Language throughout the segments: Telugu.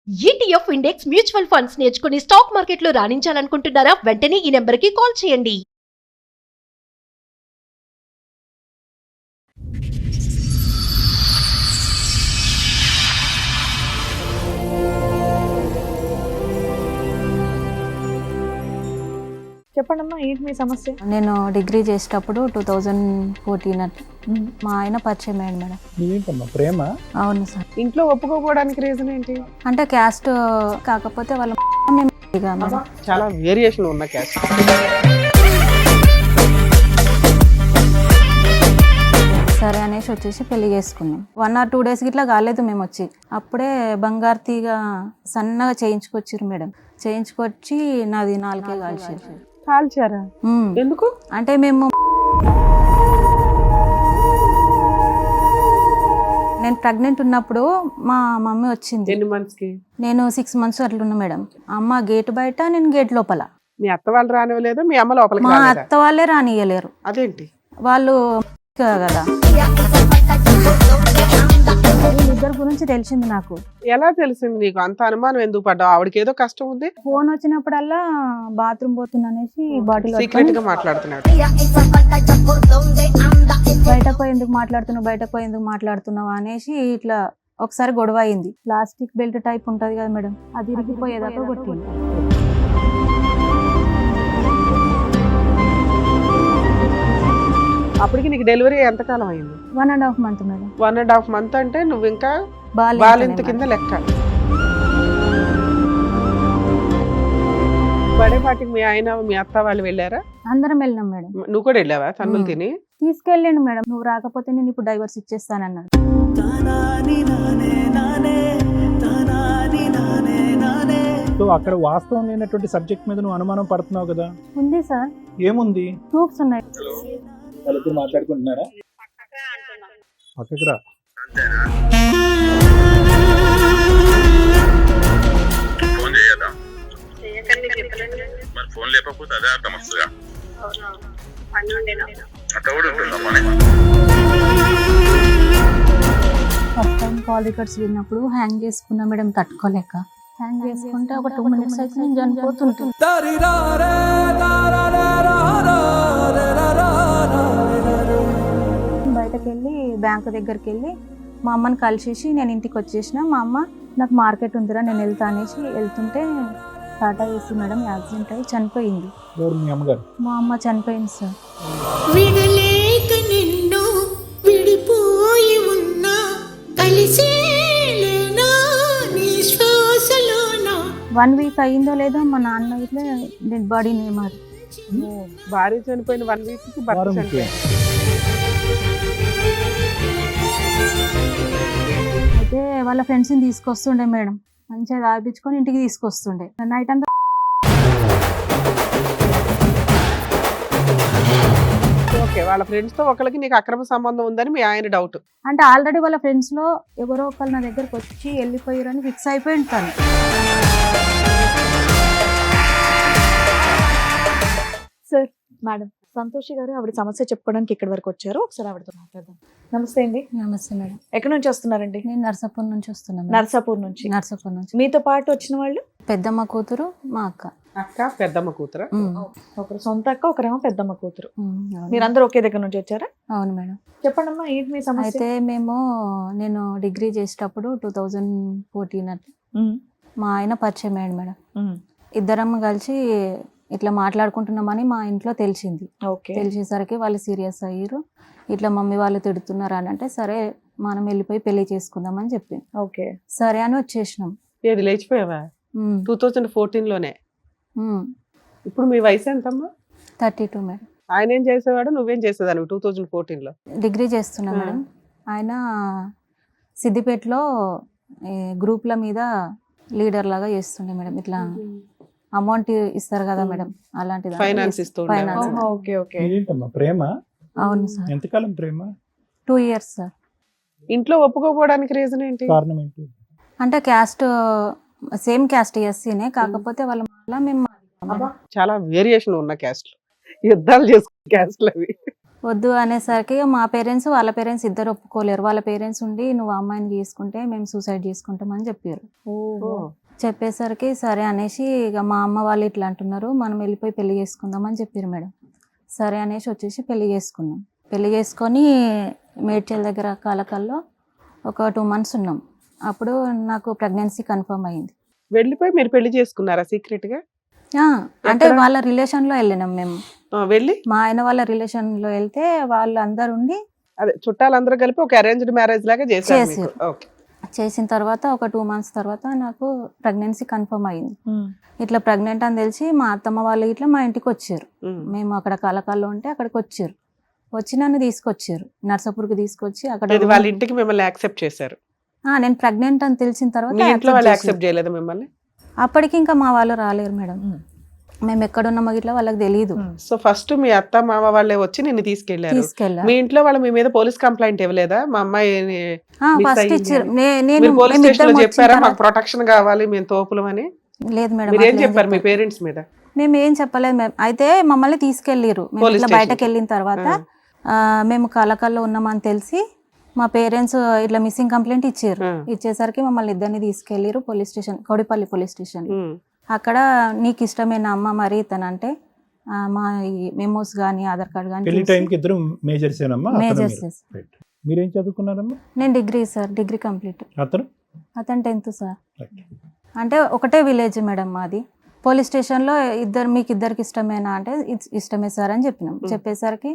ఈటీఎఫ్ ఇండెక్స్ మ్యూచువల్ ఫండ్స్ నేర్చుకుని స్టాక్ మార్కెట్లో రాణించాలనుకుంటున్నారా? వెంటనే ఈ నెంబర్కి కాల్ చేయండి. చెప్పండమ్మా, ఏంటి మీ సమస్య? నేను డిగ్రీ చేసేటప్పుడు 2014 అట్లా మా ఆయన పరిచయం అయ్యాడు మేడం. ఏంటమ్మా ప్రేమ? అవును సార్. ఇంట్లో ఒప్పుకోకపోవడానికి రీజన్ ఏంటి? అంటే క్యాస్ట్ కాకపోతే వాళ్ళ మేము ఇక మేడం. చాలా వేరియేషన్ ఉన్న క్యాస్ట్. సరే అనేసి వచ్చేసి పెళ్లి చేసుకున్నాం. 1 or 2 days ఇట్లా కాలేదు మేము వచ్చి. అప్పుడే బంగారు తీగ సన్నగా చేయించుకొచ్చారు మేడం. చేయించుకొచ్చి నాది 4 కాల్చారు. కాల్చారా? ఎందుకు? అంటే మేము నేను ప్రెగ్నెంట్ ఉన్నప్పుడు మా మమ్మీ వచ్చింది. ఎన్ని మంత్స్ కి? నేను 6 months అట్లున్నా మేడం. అమ్మ గేట్ బయట, నేను గేట్ లోపల. మీ అత్త వాళ్ళు రానివ్వలేదు, మీ అమ్మ లోపలికి మా రాలేదా? అత్త వాళ్ళే రానియలేరు. అదేంటి? వాళ్ళు కదా వీళ్ళిద్దరి గురించి తెలిసింది నాకు. ఎలా తెలిసింది నీకు? అంత అనుమానం ఎందుకు పడ్డావు? ఆవిడకి ఏదో కష్టం ఉంది. ఫోన్ వచ్చినప్పుడల్లా బాత్రూమ్ పోతున్నా అనేసి బాటిల్ సీక్రెట్ గా మాట్లాడుతున్నాడు. బయటకు పోయి ఎందుకు మాట్లాడుతున్నావు అనేసి ఇట్లా ఒకసారి గొడవ అయింది. ప్లాస్టిక్ బెల్ట్ టైప్ ఉంటది కదా మేడం, అది ఇరిగిపోయేదాకా కొట్టింది. అప్పటికి నీకు డెలివరీ ఎంతకాలం అయింది? 1.5 months మేడం. 1.5 months అంటే నువ్వు ఇంకా బాలింత బాలింత కింద లెక్క. బర్త్డే పార్టీకి మీ ఆయన మీ అత్త వాళ్ళు వెళ్ళారా? అందరం వెళ్ళినాం మేడం. నువ్వు కూడా వెళ్ళావా తన్నులు తిని? తీసుకెళ్ళండి మేడం. నువ్వు రాకపోతే నేను ఇప్పుడు డైవర్స్ ఇచ్చేస్తానన్నాడు. సో అక్కడ వాస్తవం లేనటువంటి సబ్జెక్ట్ మీద నువ్వు అనుమానం పడుతున్నావు కదా? ఉంది సార్, ఏముంది? ప్రూఫ్స్ ఉన్నాయి. వాళ్ళిద్దరు మాట్లాడుకుంటున్నారా? పక్కకి రా. ఫోన్ చేయదా? మరి ఫోన్ లేకపోతే అదే అర్థం వస్తుందా? అట్లా కూడా ఉంటుందమ్మా. ఫస్ట్ టైం కాల్ రికార్డ్స్ విన్నప్పుడు హ్యాంగ్ చేసుకున్నా మేడం, తట్టుకోలేక. హ్యాంగ్ చేసుకుంటే ఒక 2 minutes అయితే నేను చనిపోతుంటుంది. బయటకు వెళ్ళి బ్యాంక్ దగ్గరికి వెళ్ళి మా అమ్మని కలిసేసి నేను ఇంటికి వచ్చేసిన. మా అమ్మ నాకు మార్కెట్ ఉందిరా నేను వెళ్తా అనేసి వెళ్తుంటే టాటా ఏసీ మేడం యాక్సిడెంట్ అయ్యి చనిపోయింది. ఎవరు మీ అమ్మగారు? మా అమ్మ చనిపోయింది సార్. విడలేక నిన్ను విడిపోయి ఉన్నా కలిసేలేనా నీ శ్వాసలోనా. 1 week అయిందో లేదో మా నాన్న ఇట్లా డెడ్ బాడీని ఏమారు. భార్య చనిపోయిన 1 week కి భర్త వారం చనిపోయాడు. అయితే వాళ్ళ ఫ్రెండ్స్ని తీసుకొస్తుండే మేడం, మంచిగా తాగిపించుకొని ఇంటికి తీసుకొస్తుండే. నైట్ అంతా ఓకే, వాళ్ళ ఫ్రెండ్స్ తో ఒకరికి నీకు అక్రమ సంబంధం ఉందని మీ ఆయన డౌట్. అంటే ఆల్రెడీ వాళ్ళ ఫ్రెండ్స్ లో ఎవరో ఒకళ్ళు నా దగ్గరకు వచ్చి వెళ్ళిపోయారని ఫిక్స్ అయిపోయి ఉంటాను. సార్, మేడం సంతోషి గారు ఆవిడ సమస్య చెప్పుకోవడానికి ఇక్కడి వరకు వచ్చారు. ఒకసారి ఆవిడతో మాట్లాడదాం. నమస్తే అండి. నమస్తే మేడం. ఎక్కడి నుంచి వస్తున్నారండి? నేను నర్సాపూర్ నుంచి వస్తున్నాను. నర్సాపూర్ నుంచి. నర్సాపూర్ నుంచి. మీతో పాటు వచ్చిన వాళ్ళు? పెద్దమ్మ కూతురు, మా అక్క. అక్క, పెద్దమ్మ కూతురు. ఒకరు సొంత అక్క, ఒకరేమో పెద్దమ్మ కూతురు. అవును. మీరందరూ ఒకే దగ్గర నుంచి వచ్చారా? అవును మేడం. చెప్పండమ్మా, ఏంటి మీ సమస్య? అయితే నేను డిగ్రీ చేసేటప్పుడు 2014 అట్లా మా ఆయన పరిచయం అయ్యాడు మేడం. ఇద్దరం కలిసి ఇట్లా మాట్లాడుకుంటున్నామని మా ఇంట్లో తెలిసింది. తెలిసేసరికి వాళ్ళు సీరియస్ అయ్యారు. ఇట్లా మమ్మీ వాళ్ళు తిడుతున్నారు అని అంటే సరే మనం వెళ్ళిపోయి పెళ్లి చేసుకుందామని చెప్పింది. ఓకే, సరే అని వచ్చేసినాం. ఏది లేచిపోయావా? 2014 లోనే. ఇప్పుడు మీ వయసు ఎంతమ్మా? 32 మేడం. ఆయన ఏం చేసేవాడు, నువ్వేం చేసేదాన్ని 2014 లో? డిగ్రీ చేస్తున్నా మేడం. ఆయన సిద్దిపేటలో గ్రూప్ల మీద లీడర్ లాగా చేస్తుండే మేడం. ఇట్లా అమౌంట్ ఇస్తారు కదా మేడం, అలాంటిది ఫైనాన్స్ ఇస్తూ ఫైనాన్స్. Okay okay. ఏంటమ్మా ప్రేమ? అవును సార్. ఎంతకాలం ప్రేమ? 2 years సార్. ఇంట్లో ఒప్పుకోకపోవడానికి రీజన్ ఏంటి? కారణం ఏంటి? అంటే క్యాస్ట్ సేమ్ క్యాస్ట్ ఎస్సీనే, కాకపోతే వాళ్ళ మళ్ళీ మేము చాలా వేరియేషన్ ఉన్న క్యాస్ట్, యుద్ధాలు చేసుకునే క్యాస్ట్లు అవి. వద్దు అనేసరికి మా పేరెంట్స్ వాళ్ళ పేరెంట్స్ ఇద్దరు ఒప్పుకోలేరు. వాళ్ళ పేరెంట్స్ ఉండి నువ్వు అమ్మాయిని చేసుకుంటే మేము సూసైడ్ చేసుకుంటామని చెప్పారు. చెప్పేసరికి సరే అనేసి ఇక మా అమ్మ వాళ్ళు ఇట్లా అంటున్నారు, మనం వెళ్ళిపోయి పెళ్లి చేసుకుందాం అని చెప్పారు మేడం. సరే అనేసి వచ్చేసి పెళ్లి చేసుకున్నాం. పెళ్లి చేసుకొని మేడ్చల్ దగ్గర కాలకల్లో ఒక 2 months ఉన్నాం. అప్పుడు నాకు ప్రెగ్నెన్సీ కన్ఫర్మ్ అయింది. వెళ్ళిపోయి మీరు పెళ్లి చేసుకున్నారా సీక్రెట్ గా? అంటే ఎక్కడ? వాళ్ళ రిలేషన్లో వెళ్ళినాం మేము. వెళ్ళి మా ఆయన వాళ్ళ రిలేషన్లో వెళ్తే వాళ్ళు అందరు ఉండి అదే చుట్టాలందరూ కలిపి ఒక అరేంజ్డ్ మ్యారేజ్ లాగా చేశారు మీకు. చేశారు. ఓకే. చేసిన తర్వాత ఒక 2 months తర్వాత నాకు ప్రెగ్నెన్సీ కన్ఫర్మ్ అయింది. ఇట్లా ప్రెగ్నెంట్ అని తెలిసి మా అత్తమ్మ వాళ్ళు ఇట్లా మా ఇంటికి వచ్చారు. మేము అక్కడ కలకాల్లో ఉంటే అక్కడికి వచ్చారు. వచ్చి నన్ను తీసుకొచ్చారు, నర్సాపూర్కి తీసుకొచ్చి అక్కడ ఇది వాళ్ళ ఇంటికి మిమ్మల్ని యాక్సెప్ట్ చేశారు. నేను ప్రెగ్నెంట్ అని తెలిసిన తర్వాత మీ ఇంట్లో వాళ్ళు accept యాక్సెప్ట్ చేశారు. చేయలేదు మిమ్మల్ని? అప్పటికి ఇంకా మా వాళ్ళు రాలేరు మేడం. మేము ఎక్కడున్నామో ఇట్లా వాళ్ళకి తెలియదు. సో ఫస్ట్ మీ అత్త మామ వాళ్ళే వచ్చి నిన్ను తీసుకెళ్లారు. తీసుకెళ్ళా మీ ఇంట్లో వాళ్ళు మీ మీద పోలీస్ కంప్లైంట్ ఇవ్వలేదా? మా అమ్మాయి miss ఫస్ట్ అయ్యింది ఇచ్చారు. అని. నేను మీరు పోలీస్ స్టేషన్ లో మేమిద్దరం వచ్చిన చెప్పారా మాకు తర్వాత- ప్రొటెక్షన్ కావాలి మేము తోపులం అని? లేదు మేడం, మీరు ఏం అట్లా ఏం చెప్పారు మీ చెప్పలేదు. పేరెంట్స్ మీద? మేము ఏం చెప్పలేదు మేడం. అయితే మమ్మల్ని తీసుకెళ్ళిరు. మేము పోలీస్ ఇట్లా స్టేషన్ బయటకు వెళ్ళిన తర్వాత మేము కలకల్లో ఉన్నామని తెలిసి మా పేరెంట్స్ ఇట్లా మిస్సింగ్ కంప్లైంట్ ఇచ్చారు. ఇచ్చేసరికి మమ్మల్ని ఇద్దరిని తీసుకెళ్ళిరు police station, Kowdipalli police station. అక్కడ నీకు ఇష్టమైన అమ్మ మరి ఇతనంటే మా మెమోస్ కానీ ఆధార్ కార్డ్ పెళ్లి కానీ టైంకి ఇద్దరు మేజర్స్ ఏనమ్మా? మేజర్స్. మీరేం చదువుకున్నారమ్మా? నేను డిగ్రీ సార్, డిగ్రీ కంప్లీట్. అతను అతను 10th సార్. అంటే ఒకటే విలేజ్ మేడం మాది. పోలీస్ స్టేషన్లో మీకు ఇద్దరికి ఇష్టమేనా అంటే ఇష్టమే సార్ అని చెప్పినాం. చెప్పేసరికి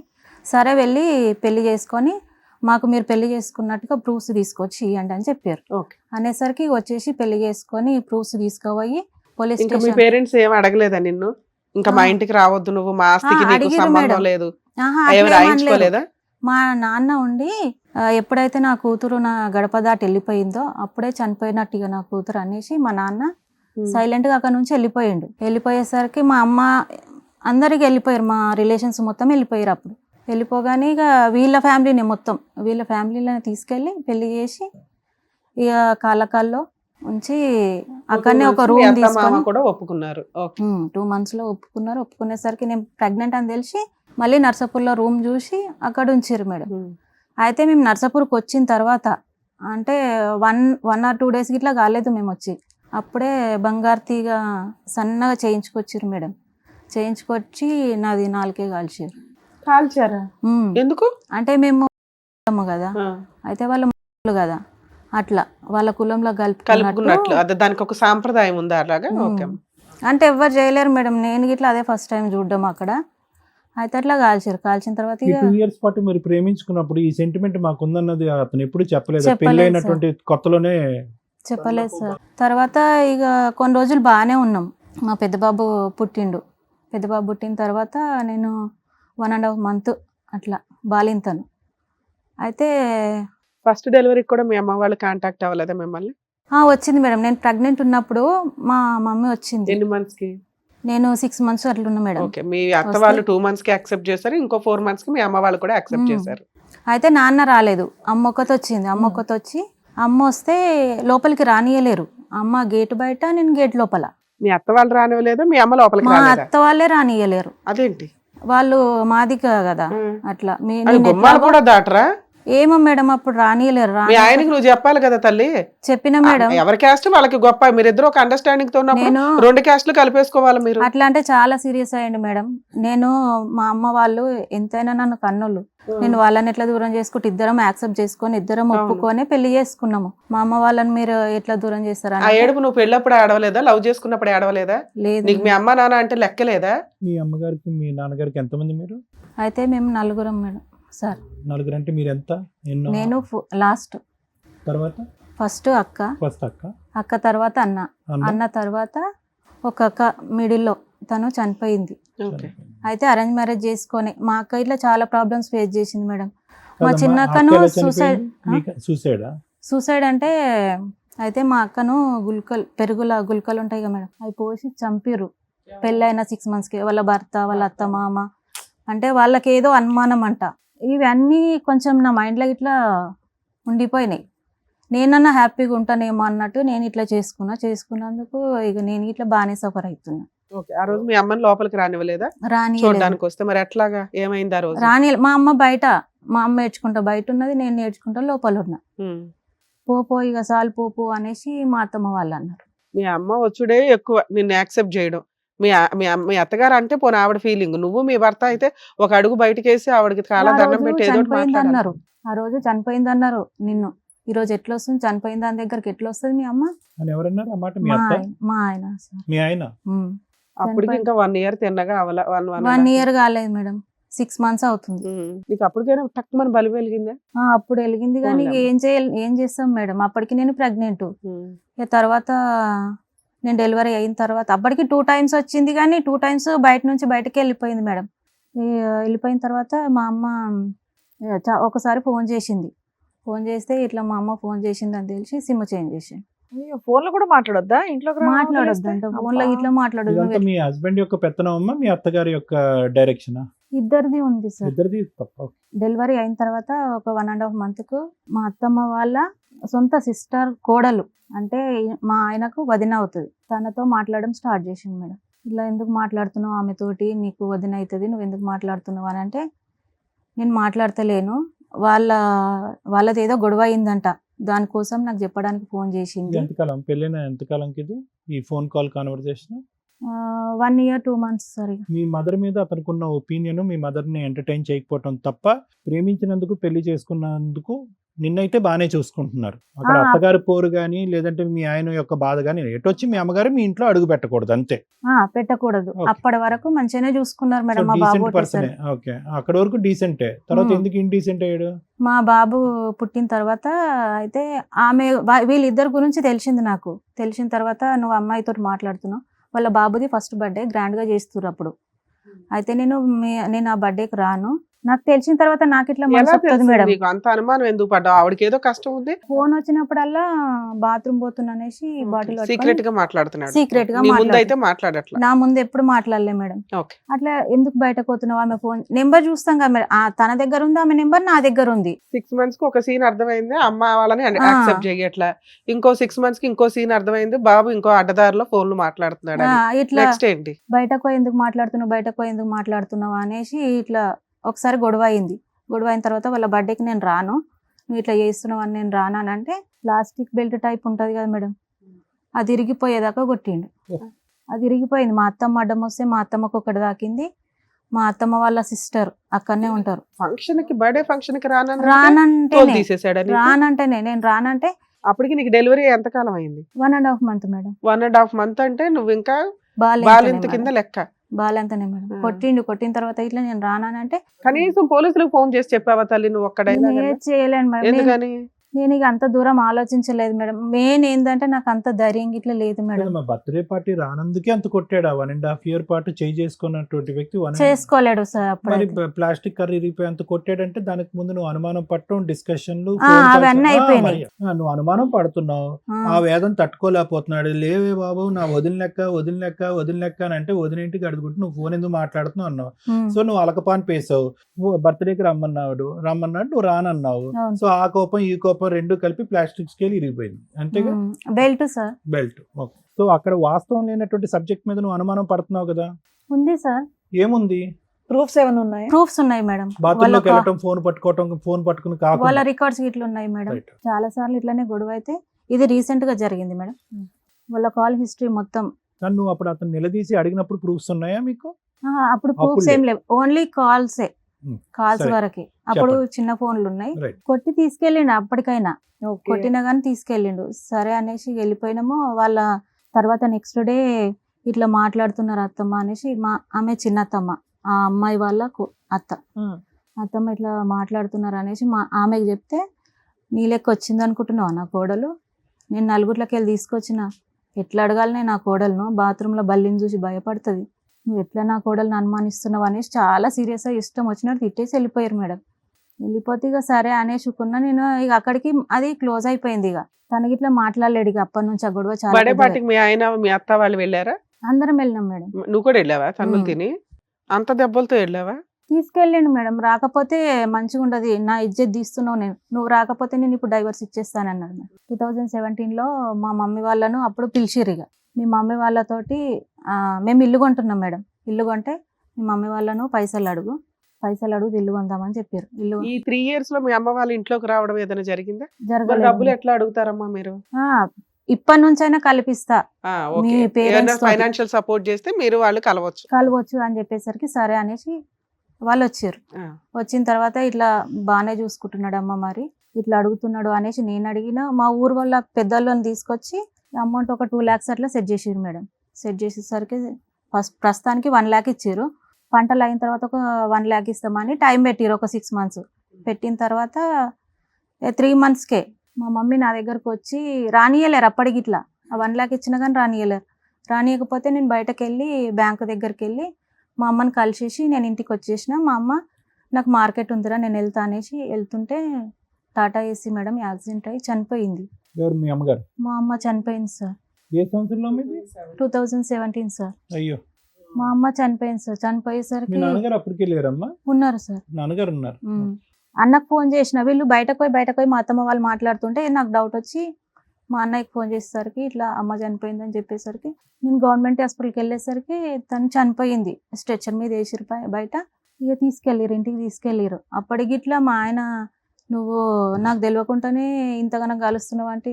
సరే వెళ్ళి పెళ్లి చేసుకొని మాకు మీరు పెళ్లి చేసుకున్నట్టుగా ప్రూఫ్స్ తీసుకొచ్చి ఇవ్వండి అని చెప్పారు. ఓకే. అనేసరికి వచ్చేసి పెళ్లి చేసుకొని ప్రూఫ్స్ తీసుకుపోయి పోలీస్ ఇంకా మీ స్టేషన్. పేరెంట్స్ ఏం అడగలేదా నిన్ను? ఇంకా మా ఇంటికి రావద్దు నువ్వు, మా ఆస్తికి నీకు అడిగిరు సంబంధం మేడం. లేదు ఆహా, ఎవరు అట్లా ఏం అనలేరు. రాయించుకోలేదా? మా నాన్న ఉండి ఎప్పుడైతే నా కూతురు నా గడప దాటి వెళ్ళిపోయిందో అప్పుడే చనిపోయినట్టు ఇక నా కూతురు అనేసి మా నాన్న సైలెంట్ గా అక్కడ నుంచి వెళ్ళిపోయిండు. వెళ్ళిపోయేసరికి మా అమ్మ అందరికి వెళ్ళిపోయారు, మా రిలేషన్స్ మొత్తం వెళ్ళిపోయారు. అప్పుడు వెళ్ళిపోగానే ఇక వీళ్ళ ఫ్యామిలీని తీసుకెళ్ళి పెళ్లి చేసి ఇక కాలకాల్లో ఉంచి అక్కడనే ఒక మీ రూమ్ అత్త మామ తీసుకొని కూడా ఒప్పుకున్నారు. ఓకే. 2 months లో ఒప్పుకున్నారు. ఒప్పుకునేసరికి నేను ప్రెగ్నెంట్ అని తెలిసి మళ్ళీ నర్సాపూర్లో రూమ్ చూసి అక్కడ ఉంచారు మేడం. అయితే మేము నర్సాపూర్కి వచ్చిన తర్వాత అంటే 1 or 2 days ఇట్లా కాలేదు మేము వచ్చి. అప్పుడే బంగారు తీగ సన్నగా చేయించుకొచ్చారు మేడం. చేయించుకొచ్చి నాది 4 కాల్చారు. కాల్చారా? ఎందుకు? అంటే మేము కదా, అయితే వాళ్ళ కదా అట్లా వాళ్ళ కులంలో కలుపుకున్నట్లు అదే దానికి ఒక సాంప్రదాయం ఉందా అలాగా? ఓకే. అంటే ఎవరు చేయలేరు మేడం. నేను ఇట్లా అదే ఫస్ట్ టైం చూడడం అక్కడ. అయితే అట్లా కాల్చారు. కాల్చిన తర్వాత ఈ ఇక 2 years పాటు మీరు ప్రేమించుకున్నప్పుడు ఈ సెంటిమెంట్ మాకుందన్నది అతను ఎప్పుడు చెప్పలేదు? చెప్పలేదు పెళ్ళైనటువంటి కొత్తలోనే చెప్పలేదు సార్. తర్వాత ఇక కొన్ని రోజులు బాగానే ఉన్నాం. మా పెద్ద బాబు పుట్టిండు. పెద్ద బాబు పుట్టిన తర్వాత నేను 1.5 month అట్లా బాలింతను. అయితే ఫస్ట్ డెలివరీకి కూడా మీ అమ్మ వాళ్ళు కాంటాక్ట్ అవ్వలేదా మిమ్మల్ని? వచ్చింది మేడం. నేను ప్రెగ్నెంట్ ఉన్నప్పుడు మా మమ్మీ వచ్చింది. ఎన్ని మంత్స్ కి? నేను 6 months అట్లా ఉన్నా మేడం. ఓకే. మీ అత్త వాళ్ళు 2 months కి యాక్సెప్ట్ చేశారు, ఇంకో 4 months కి మీ అమ్మ వాళ్ళు కూడా యాక్సెప్ట్ చేశారు. అయితే నాన్న రాలేదు, అమ్మ ఒక్కతో వచ్చింది. అమ్మ ఒక్కతో వచ్చి అమ్మ వస్తే లోపలికి రానియలేరు. అమ్మ గేట్ బయట, నేను గేట్ లోపల. మీ అత్త వాళ్ళు రానివ్వలేదు, మీ అమ్మ లోపలికి మా రాలేదా? అత్త వాళ్ళే రానియలేరు. అదేంటి? వాళ్ళు మాది కదా అట్లా. అది నేను గుమ్మాలు ఎట్లాగో- కూడా దాటరా? ఏమో మేడం అప్పుడు రానియలేరు. మీ ఆయనకి నువ్వు చెప్పాలి కదా తల్లి. చెప్పిన మేడం. ఎవరి క్యాస్ట్ వాళ్ళకి గొప్ప, మీరిద్దరు ఒక అండర్స్టాండింగ్ తో ఉన్నప్పుడు నేను 2 క్యాస్ట్లు కలిపేసుకోవాలి మీరు. అట్లా అంటే చాలా సీరియస్ అయ్యండి మేడం. నేను మా అమ్మ వాళ్ళు ఎంతైనా నన్ను కన్నోళ్ళు. నేను వాళ్ళని ఎట్లా దూరం చేసుకుంటే ఇద్దరం యాక్సెప్ట్ చేసుకొని ఇద్దరం ఒప్పుకొని పెళ్లి చేసుకున్నాము. మా అమ్మ వాళ్ళని మీరు ఎట్లా దూరం చేస్తారా? ఆ ఏడుపు నువ్వు పెళ్ళప్పుడు ఆడవలేదా? లవ్ చేసుకున్నప్పుడు ఆడవలేదా? లేదు. నీకు మీ అమ్మ నాన్న అంటే లెక్కలేదా? మీ అమ్మగారికి మీ నాన్నగారికి ఎంతమంది మీరు? అయితే మేము 4 మేడం సార్. 4 అంటే మీరు ఎంత? నేను లాస్ట్. తర్వాత ఫస్ట్ అక్క, అక్క తర్వాత అన్న తర్వాత ఒక అక్క మిడిల్లో తను చనిపోయింది. అయితే అరేంజ్ మ్యారేజ్ చేసుకొని మా అక్క ఇట్లా చాలా ప్రాబ్లమ్స్ ఫేస్ చేసింది మేడం. మా చిన్న అక్కను సూసైడ్ అంటే అయితే మా అక్కను పెరుగుల గుల్కలు ఉంటాయి కదా మేడం, అవి పోసి చంపిర్రు. పెళ్ళైన 6 monthsకి వాళ్ళ భర్త, వాళ్ళ అత్త మామ అంటే వాళ్ళకి ఏదో అనుమానం అంట. ఇవన్నీ కొంచెం నా మైండ్లో ఇట్లా ఉండిపోయినాయి. నేనన్నా హ్యాపీగా ఉంటానేమో అన్నట్టు నేను ఇట్లా చేసుకున్నందుకు ఇక నేను ఇట్లా బాగానే సఫర్ అవుతున్నా. ఆ రోజు మీ అమ్మని లోపలికి రానివ్వలేదా? చూడడానికి వస్తే మరి ఎట్లాగా ఏమైంది ఆ రోజు? మా అమ్మ బయట, మా అమ్మ ఏడ్చుకుంటా బయట ఉన్నది, నేను ఏడ్చుకుంటా లోపల ఉన్నా. పో ఇక సాల్ పో అనేసి మా అత్తమ్మ వాళ్ళు అన్నారు. మీ అమ్మ వచ్చుడే ఎక్కువ నిన్ను యాక్సెప్ట్ చేయడం. మీ అత్తగారు అంటే పోనీ ఆవిడ ఫీలింగ్, నువ్వు మీ భర్త అయితే ఒక అడుగు బయటకేసి ఆవిడకి చాలా ఆ దండం రోజు పెట్టి ఏదో ఒకటి చనిపోయింది మాట్లాడాలి. అన్నారు, ఆ రోజు చనిపోయింది అన్నారు నిన్ను. ఈ రోజు ఎట్లా వస్తుంది, చనిపోయిన దాని దగ్గరికి ఎట్లా వస్తుంది మీ అమ్మ? అని ఎవరన్నారు ఆ మాట? మీ మా అత్త? ఆయన, మా ఆయన సార్. మీ ఆయన? అప్పటికి ఇంకా 1 year తిన్నగా అవల 1 year కాలేదు మేడం, 6 months అవుతుంది. నీకు అప్పటికైనా టక్ మన బలి వెలిగిందా? అప్పుడు వెలిగింది కానీ పోన్లే. ఏం చేస్తాం మేడం, అప్పటికి నేను ప్రెగ్నెంట్. ఇక తర్వాత నేను డెలివరీ అయిన తర్వాత అప్పటికి 2 times వచ్చింది కానీ 2 times బయటకి వెళ్ళిపోయింది మేడం. వెళ్ళిపోయిన తర్వాత మా అమ్మ ఒకసారి ఫోన్ చేసింది. ఫోన్ చేస్తే ఇట్లా మా అమ్మ ఫోన్ చేసింది అని తెలిసి సిమ్ చేంజ్ చేసింది. ఫోన్ లో కూడా మాట్లాడొద్దా? ఇంట్లో మాట్లాడొద్దు అంట, ఫోన్ లో ఇట్లా మాట్లాడొద్దు. ఇదంతా మీ హస్బెండ్ యొక్క పెత్తనం అమ్మా, మీ అత్తగారి యొక్క డైరెక్షన్? ఇద్దరిది ఉంది సార్. ఇద్దరిది తప్ప. డెలివరీ అయిన తర్వాత ఒక 1.5 month కు మా అత్తమ్మ వాళ్ళ సొంత సిస్టర్ కోడలు, అంటే మా ఆయనకు వదిన అవుతుంది, తనతో మాట్లాడడం స్టార్ట్ చేసింది మేడం. ఇట్లా ఎందుకు మాట్లాడుతున్నావు ఆమెతోటి, నీకు వదిన అవుతుంది, నువ్వు ఎందుకు మాట్లాడుతున్నావు అని అంటే నేను మాట్లాడతలేను, వాళ్ళది ఏదో గొడవ అయిందంట, దానికోసం నాకు చెప్పడానికి ఫోన్ చేసింది. ఎంతకాలం పెళ్ళైన ఎంతకాలంకి ఇది ఈ phone call conversation? 1 year 2 months sir. మీ మదర్ మీద అతనుకున్న ఒపీనియన్ మీ మదర్ని ఎంటర్టైన్ చేయకపోవటం తప్ప, ప్రేమించినందుకు పెళ్లి చేసుకున్నందుకు నిన్నైతే బాగానే చూసుకుంటున్నారు. అక్కడ అత్తగారి పోరు కానీ లేదంటే మీ ఆయన యొక్క బాధ కానీ ఎటొచ్చి మీ అమ్మగారు మీ ఇంట్లో అడుగు పెట్టకూడదు అంతే. పెట్టకూడదు. Okay. అప్పటి వరకు మంచిగానే చూసుకున్నారు మేడం. మా బాబు డీసెంట్ పర్సన్. ఓకే, అక్కడ వరకు డీసెంటే. తర్వాత ఎందుకు ఇండీసెంట్ అయ్యాడు? మా బాబు పుట్టిన తర్వాత అయితే వీళ్ళిద్దరి గురించి తెలిసింది నాకు. తెలిసిన తర్వాత నువ్వు అమ్మాయితో మాట్లాడుతున్నావు, వాళ్ళ బాబుది ఫస్ట్ బర్త్డే గ్రాండ్ గా చేస్తున్నారు అప్పుడు. అయితే నేను ఆ బర్త్డేకి రాను, నాకు తెలిసిన తర్వాత నాకు ఇట్లా ఎలా మనసు వస్తుంది తెలుసు మేడం. నీకు? అంత అనుమానం ఎందుకు పడ్డావు? ఆవిడకి ఏదో కష్టం ఉంది, ఫోన్ వచ్చినప్పుడల్లా బాత్రూమ్ పోతున్నా అనేసి బాటిల్ సీక్రెట్ గా మాట్లాడుతున్నాడు. సీక్రెట్ గా నీ ముందు అయితే మాట్లాడట్లా. నా ముందు ఎప్పుడు మాట్లాడలే మేడం. ఓకే. అట్లా ఎందుకు బయటకు పోతున్నావు, ఆమె ఫోన్ నెంబర్ చూస్తాం కదా మేడం, తన దగ్గర ఉంది, ఆమె నెంబర్ నా దగ్గర ఉంది. 6 months కి ఒక సీన్ అర్థమైంది, అమ్మ వాళ్ళని యాక్సెప్ట్ చేయట్లా. ఇంకో 6 months కి ఇంకో సీన్ అర్థమైంది, బాబు ఇంకో అడ్డదారిలో ఫోన్లు మాట్లాడుతున్నాడు. ఇట్లా నెక్స్ట్ ఏంటి? బయటకు ఎందుకు మాట్లాడుతున్నావు అనేసి ఇట్లా ఒకసారి గొడవ అయింది. గొడవ అయిన తర్వాత వాళ్ళ బర్త్డేకి నేను రాను, నువ్వు ఇట్లా చేస్తున్నావు అని నేను రాను అని అంటే ప్లాస్టిక్ బెల్ట్ టైప్ ఉంటుంది కదా మేడం, అది ఇరిగిపోయేదాకా కొట్టిండు. అది ఇరిగిపోయింది. మా అత్తమ్మ అడ్డం వస్తే మా అత్తమ్మకు ఒకటి తాకింది. మా అత్తమ్మ వాళ్ళ సిస్టర్ అక్కడనే ఉంటారు. ఫంక్షన్ కి, బర్త్డే ఫంక్షన్ కి రానంటేనే నేను రానంటే అప్పటికి నీకు డెలివరీ ఎంత కాలం అయింది? 1.5 month మేడం. 1.5 month అంటే నువ్వు ఇంకా బాలింత కింద లెక్క. బాలంతనే మేడం. కొట్టిన తర్వాత ఇట్లా నేను రానంటే కనీసం పోలీసులకు ఫోన్ చేసి చెప్పావా తల్లి నువ్వు ఒక్కడైనా? చేయలేను మేడం. ఎందుకని? నేను ఇక అంత దూరం ఆలోచించలేదు మేడం. మెయిన్ ఏంటంటే నాకు అంత ధైర్యం ఇట్లా లేదు మేడం. మా బర్త్డే పార్టీ రానందుకే అంత కొట్టాడు. 1.5 year పాటు చేయి చేసుకున్నటువంటి వ్యక్తి చేసుకోలేడు సార్. మరి ప్లాస్టిక్ కర్రీ ఇరిగిపోయి అంత కొట్టాడంటే దానికి ముందు నువ్వు అనుమానం పట్టడం, డిస్కషన్లు, అవన్నీ అయిపోయినాయి. నువ్వు అనుమానం పడుతున్నావు, ఆ వేదన తట్టుకోలేకపోతున్నాడు. లేవే బాబు నా వదిన లెక్క అని అంటే వదినేంటికి అడుగుంటే నువ్వు ఫోన్ ఎందుకు మాట్లాడుతున్నావు అన్నావు. సో నువ్వు అలకపాన్ పేసావు, బర్త్డేకి రమ్మన్నాడు, నువ్వు రానన్నావు. సో ఆ కోపం ఈ కోపం రెండు కలిపి ప్లాస్టిక్ స్కేల్ ఇరిగిపోయింది అంతేగా. Belt sir, belt. Okay. So అక్కడ వాస్తవం లేనటువంటి సబ్జెక్ట్ మీద నువ్వు అనుమానం పడుతున్నావు కదా. ఉంది సార్. ఏముంది? ప్రూఫ్స్ ఏమైనా ఉన్నాయి? ప్రూఫ్స్ ఉన్నాయి మేడం. బాత్రూమ్ లోకి వెళ్ళటం, ఫోన్ పట్టుకుని కాకుండా వాళ్ళ రికార్డ్స్ ఇట్లా ఉన్నాయి మేడం. చాలా సార్లు ఇట్లానే గొడవ అయితే ఇది రీసెంట్ గా జరిగింది మేడం. వాళ్ళ కాల్ హిస్టరీ మొత్తం. కానీ నువ్వు అప్పుడు అతను నిలదీసి అడిగినప్పుడు ప్రూఫ్స్ ఉన్నాయా మీకు? అప్పుడు ప్రూఫ్స్ ఏం లేవు, ఓన్లీ కాల్స్ వరకే. అప్పుడు చిన్న ఫోన్లు ఉన్నాయి. కొట్టి తీసుకెళ్ళిండు, అప్పటికైనా కొట్టినా గానీ తీసుకెళ్ళిండు. సరే అనేసి వెళ్ళిపోయినాము. వాళ్ళ తర్వాత నెక్స్ట్ డే ఇట్లా మాట్లాడుతున్నారు అత్తమ్మ అనేసి, ఆమె చిన్న అత్తమ్మ, ఆ అమ్మాయి వాళ్ళ అత్తమ్మ ఇట్లా మాట్లాడుతున్నారు అనేసి ఆమెకి చెప్తే, నీ లెక్క వచ్చింది అనుకుంటున్నావు నా కోడలు, నేను నలుగురిలోకి వెళ్ళి తీసుకొచ్చిన, ఎట్లా అడగాలనే నా కోడలను, బాత్రూంలో బల్లిని చూసి భయపడుతుంది, నువ్వు ఎట్లా నా కోడలను అనుమానిస్తున్నావు అనేసి చాలా సీరియస్గా ఇష్టం వచ్చినట్టు తిట్టేసి వెళ్ళిపోయారు మేడం. వెళ్ళిపోతే ఇక సరే అనేసుకున్నా నేను. ఇక అక్కడికి అది క్లోజ్ అయిపోయింది. ఇక తనకి ఇట్లా మాట్లాడలేడు. ఇక అప్పటి నుంచి ఆ గొడవ చాలా. మీ ఆయన మీ అత్త వాళ్ళు వెళ్ళారా? అందరం వెళ్ళినాం మేడం. నువ్వు కూడా వెళ్ళావా? తన్నులు తిని అంత దెబ్బలతో వెళ్ళావా? తీసుకెళ్ళండి మేడం. రాకపోతే మంచిగా ఉండదు, నా ఇజ్జత్ తీస్తున్నావు, నువ్వు రాకపోతే నేను ఇప్పుడు డైవర్స్ ఇచ్చేస్తానన్నాడు మేడం. 2017లో మా మమ్మీ వాళ్ళను అప్పుడు పిలిచిర్రు. ఇక మీ మమ్మీ వాళ్ళతోటి మేము ఇల్లు కొంటున్నాం మేడం. ఇల్లు కొంటే మీ మమ్మీ వాళ్ళను పైసలు అడుగు ఇల్లు కొందామని చెప్పారు. ఇల్లు ఈ 3 years లో మీ అమ్మ వాళ్ళ ఇంట్లోకి రావడం ఏదైనా జరిగిందా? జరగలేదు. డబ్బులు ఎట్లా అడుగుతారమ్మా మీరు? ఇప్పటి నుంచైనా కల్పిస్తా ఓకే మీ parents తోటి. ఫైనాన్షియల్ సపోర్ట్ చేస్తే మీరు వాళ్ళు కలవచ్చు. కలవచ్చు అని చెప్పేసరికి సరే అనేసి వాళ్ళు వచ్చారు. ఆ, వచ్చిన తర్వాత ఇట్లా బాగానే చూసుకుంటున్నాడమ్మా, మరి ఇట్లా అడుగుతున్నాడు అనేసి నేను అడిగిన మా ఊరు వాళ్ళ పెద్దోళ్ళని తీసుకొచ్చి అమౌంట్ ఒక 2 lakhs అట్లా సెట్ చేసారు మేడం. సెట్ చేసేసరికి ప్రస్తుతానికి 1 lakh ఇచ్చారు. పంటలు అయిన తర్వాత ఒక 1 lakh ఇస్తామని టైం పెట్టారు, ఒక 6 months. పెట్టిన తర్వాత 3 monthsకే మా మమ్మీ నా దగ్గరకు వచ్చి రానియలేరు అప్పటికి ఇట్లా 1 lakh ఇచ్చినా కానీ రానియలేరు. రానియకపోతే నేను బయటకు వెళ్ళి బ్యాంకు దగ్గరికి వెళ్ళి మా అమ్మని కలిసేసి నేను ఇంటికి వచ్చేసిన. మా అమ్మ నాకు మార్కెట్ ఉందిరా నేను వెళ్తా అనేసి వెళ్తుంటే టాటా ఏసీ మేడం యాక్సిడెంట్ అయ్యి చనిపోయింది. ఎవరు మీ అమ్మగారు? మా అమ్మ చనిపోయింది సార్. ఏ సంవత్సరంలో మీది? 2017 సార్. అయ్యో, మా అమ్మ చనిపోయింది సార్. మీ చనిపోయేసరికి నాన్నగారు అప్పటికి లేరమ్మా? ఉన్నారు సార్. నాన్నగారు ఉన్నారు. అన్నకు ఫోన్ చేసిన, వీళ్ళు బయటకు పోయి మా అత్తమ్మ వాళ్ళు మాట్లాడుతుంటే నాకు డౌట్ వచ్చి మా అన్నయ్యకి ఫోన్ చేసేసరికి ఇట్లా అమ్మ చనిపోయిందని చెప్పేసరికి నేను గవర్నమెంట్ హాస్పిటల్కి వెళ్ళేసరికి తను చనిపోయింది. స్ట్రెచర్ మీద వేసిరు బయట. ఇక తీసుకెళ్ళారు, ఇంటికి తీసుకెళ్ళారు. అప్పటికి ఇట్లా మా ఆయన నువ్వు నాకు తెలియకుండానే ఇంతగానో కలుస్తున్నావు అంటే,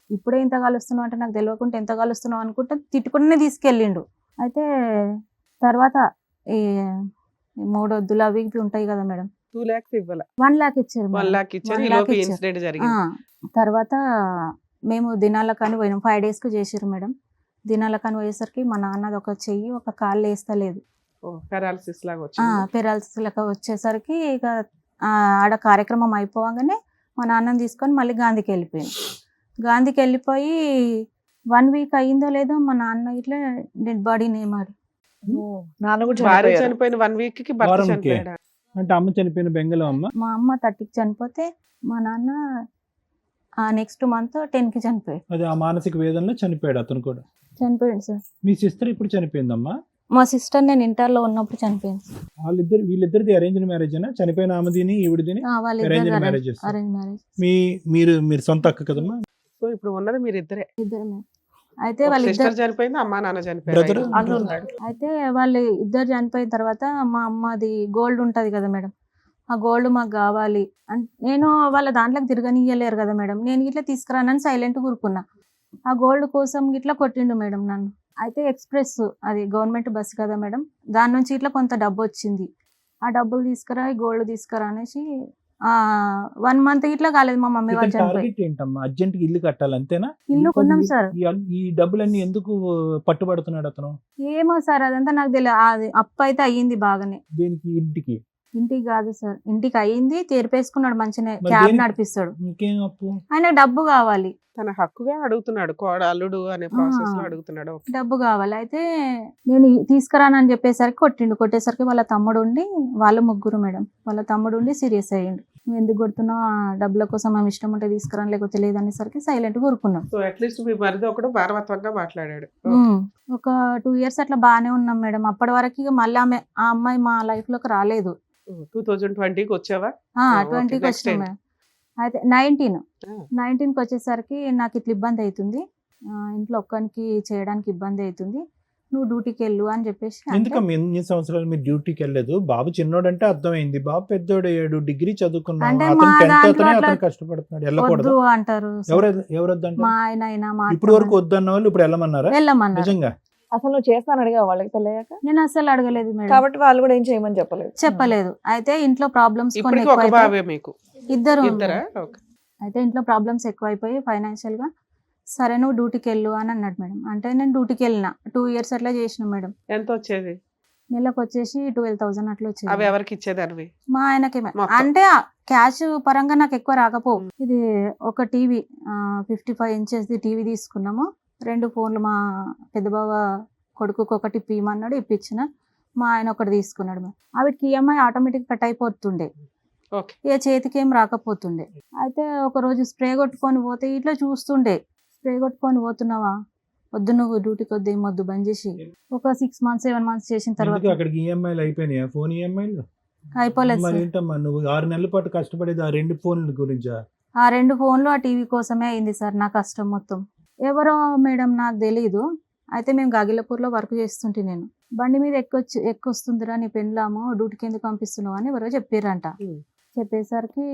ఇప్పుడే ఇంత కలుస్తున్నావు అంటే నాకు తెలియకుండా ఎంత కలుస్తున్నావు అనుకుంటే తిట్టుకుంటూనే తీసుకెళ్ళిండు. అయితే తర్వాత ఈ 3 వద్దులు అవి ఇవి ఉంటాయి కదా మేడం, 2 lakhs ఇవ్వాల. 1 lakh ఇచ్చారు 1 మేడం. lakh ఇచ్చారు. 1 ఈ lakh లోపు ఇచ్చారు. ఇన్సిడెంట్ జరిగింది. తర్వాత మేము దినాల కానీ పోయినాం. 5 daysకి చేసారు మేడం. దినాల కానీ పోయేసరికి మా నాన్నది ఒక చెయ్యి ఒక కాళ్ళు వేస్తలేదు. పారాలసిస్ లాగా వచ్చింది. పెరాలసిస్ లెక్క వచ్చేసరికి ఇక ఆడ కార్యక్రమం అయిపోగానే మా నాన్నని తీసుకొని మళ్ళీ గాంధీకి వెళ్ళిపోయాను. గాంధీకి వెళ్ళిపోయి 1 week అయ్యిందో లేదో మా నాన్న ఇట్లా డెడ్ బాడీని ఏమాడు. నాన్న కూడా భార్య చనిపోయారు. చనిపోయిన 1 week కి భర్త వారంకి. చనిపోయాడా? అంటే అమ్మ చనిపోయిన బెంగళం అమ్మ. మా అమ్మ 30కి చనిపోతే మా నాన్న నెక్స్ట్ మంత్ 10కి చనిపోయాడు. అది ఆ మానసిక వేదనలో చనిపోయాడు అతను కూడా. చనిపోయాడు సార్. మీ సిస్టర్ ఇప్పుడు చనిపోయిందమ్మా? మా సిస్టర్ నేను ఇంటర్లో ఉన్నప్పుడు చనిపోయింది సార్. వీళ్ళిద్దరిది అరేంజ్డ్ మ్యారేజ్ అయినా? చనిపోయిన ఆమెదిని ఈవిడిదిని వాళ్ళిద్దరు arranged marriages. Arrange marriage. మీరు సొంత అక్క కదమ్మా? సో ఇప్పుడు ఉన్నది మీరు ఇద్దరే. ఇద్దరు. అయితే సిస్టర్ వాళ్ళిద్దరు చనిపోయింది, అమ్మా నాన్న చనిపోయారు. Brother? అన్న ఉన్నాడు. అయితే వాళ్ళు ఇద్దరు చనిపోయిన తర్వాత మా అమ్మది గోల్డ్ ఉంటది కదా మేడం, ఆ గోల్డ్ మాకు కావాలి అంటే నేను వాళ్ళ దాంట్లోకి తిరగనియ్యలేరు కదా మేడం. నేను ఇట్లా తీసుకురానని సైలెంట్ కూరుకున్నా. ఆ గోల్డ్ కోసం ఇట్లా కొట్టిండు మేడం నన్ను. అయితే ఎక్స్ప్రెస్ అది గవర్నమెంట్ బస్ కదా మేడం, దాని నుంచి ఇట్లా కొంత డబ్బు వచ్చింది. ఆ డబ్బులు తీసుకురా, ఈ గోల్డ్ తీసుకురా అనేసి 1 month ఇట్లా కాలేదు మా మమ్మీ వాళ్ళు చనిపోయి. టార్గెట్ ఏంటమ్మా? అర్జెంట్ గా ఇల్లు కట్టాలి అంతేనా? ఇల్లు కొన్నాం సార్. ఈ డబ్బులన్నీ ఎందుకు పట్టుబడుతున్నాడు అతను? ఏమో సార్ అదంతా నాకు తెలియదు. అది అప్పు అయితే అయ్యింది బాగానే. దేనికి? ఇంటికి? ఇంటికి కాదు సార్, ఇంటికి అయ్యింది. తీర్పేసుకున్నాడు మంచిగా, మరి క్యాబ్ దేనికి? నడిపిస్తాడు. ఇంకేం అప్పు? ఆయన డబ్బు కావాలి, తన హక్కుగా అడుగుతున్నాడు. అల్లుడు అనే ప్రాసెస్ లో అడుగుతున్నాడు. Okay. డబ్బు కావాలి. అయితే నేను తీసుకురానని చెప్పేసరికి కొట్టేసరికి వాళ్ళ తమ్ముడు ఉండి, వాళ్ళు ముగ్గురు మేడం, వాళ్ళ తమ్ముడు ఉండి సీరియస్ అయ్యిండు. నువ్వు ఎందుకు కొడుతున్నావు, ఆ డబ్బుల కోసం మేము ఇష్టం ఉంటే తీసుకురాని లేకపోతే లేదనేసరికి సైలెంట్ కూరుకున్నాం. సో అట్లీస్ట్ మీ మరిది ఒకడు భారవత్వంగా మాట్లాడాడు. ఒక 2 years అట్లా బాగానే ఉన్నాం మేడం. అప్పటి వరకు ఇక మళ్ళీ ఆ అమ్మాయి మా లైఫ్ లోకి రాలేదు. 2020కి వచ్చావా? 20కి next వచ్చినాం ఏంటి? మేడం. అయితే 19కి వచ్చేసరికి నాకు ఇట్లా ఇబ్బంది అవుతుంది, ఇంట్లో ఒక్కరికి చేయడానికి ఇబ్బంది అవుతుంది, నువ్వు డ్యూటీకి వెళ్ళు అని చెప్పేసి అంటే, ఎందుకమ్మా ఎన్ని సంవత్సరాలు మీరు డ్యూటీకి వెళ్ళలేదు? బాబు చిన్నోడంటే అర్థమైంది, బాబు పెద్దోడయ్యాడు, డిగ్రీ చదువుకున్నాడు, అంటే అతను మా 10th దాంట్లో అతనే, అట్లా అతను కష్టపడుతున్నాడు, వెళ్ళకూడదు. వద్దు అంటారు సార్. ఎవరు వద్దంటారు? మా ఆయన అయినా మా ఇప్పుడు వరకు అత్తమ్మ వద్దన్న వాళ్ళు ఇప్పుడు వెళ్ళమన్నారా? వెళ్ళమన్నారు. నిజంగా? అసలు నువ్వు చేస్తాను అడిగా వాళ్ళకి పెళ్ళయ్యాక, నేను అసలు అడగలేదు మేడం, కాబట్టి వాళ్ళు కూడా ఏం చేయమని చెప్పలేదు. చెప్పలేదు. అయితే ఇంట్లో ప్రాబ్లమ్స్ కొన్ని ఇప్పటికి ఒక ఎక్కువైపోయి బాబే మీకు? ఇద్దరు ఇద్దరా? Okay. అయితే ఇంట్లో ప్రాబ్లమ్స్ ఎక్కువైపోయి ఫైనాన్షియల్ గా, సరే నువ్వు డ్యూటీకి వెళ్ళు అని అన్నాడు మేడం. అంటే నేను డ్యూటీకి వెళ్ళిన 2 years అట్లా చేసిన మేడం. ఎంత వచ్చేది? నెలకు వచ్చేసి 12,000 అట్లా అవి వచ్చేది. ఎవరికి ఇచ్చేదానివి? మా ఆయనకి మొత్తం. అంటే క్యాష్ పరంగా నాకు ఎక్కువ రాకపోవు. ఇది ఒక టీవీ 55 inches టీవీ తీసుకున్నాము. 2 ఫోన్లు మా పెద్ద బావ కొడుకుకి ఒకటి ఇప్పిమన్నాడు, ఇప్పించిన. మా ఆయన ఒకటి తీసుకున్నాడు మేడం. వాటికి ఈఎంఐ ఆటోమేటిక్ కట్ అయిపోతుండే, ఓకే. ఇక చేతికి ఏం రాకపోతుండే. అయితే ఒక రోజు స్ప్రే కొట్టుకొని పోతే ఇట్లా చూస్తుండే, స్ప్రే కొట్టుకొని పోతున్నావా, వద్దు నువ్వు డ్యూటీకి వద్దు, ఏం వద్దు, బంద్ చేసి. ఒక 6 months 7 months చేసిన ఎందుకు తర్వాత అక్కడికి ఈఎంఐలు అయిపోయినాయా? ఫోన్ ఈఎంఐలు అయిపోలేదు మరి సార్. ఏంటమ్మా నువ్వు 6 నెలల పాటు కష్టపడేది ఆ 2 ఫోన్ల గురించా? ఆ 2 ఫోన్లు ఆ టీవీ కోసమే అయింది సార్ నా కష్టం మొత్తం. ఎవరో మేడం నాకు తెలీదు. అయితే మేము గాగిలపూర్లో వర్క్ చేస్తుంటే నేను బండి మీద ఎక్కొస్తుందిరా నీ పెళ్ళాము, డ్యూటీకి ఎందుకు పంపిస్తున్నావు అని ఎవరో చెప్పారంట. చెప్పేసరికి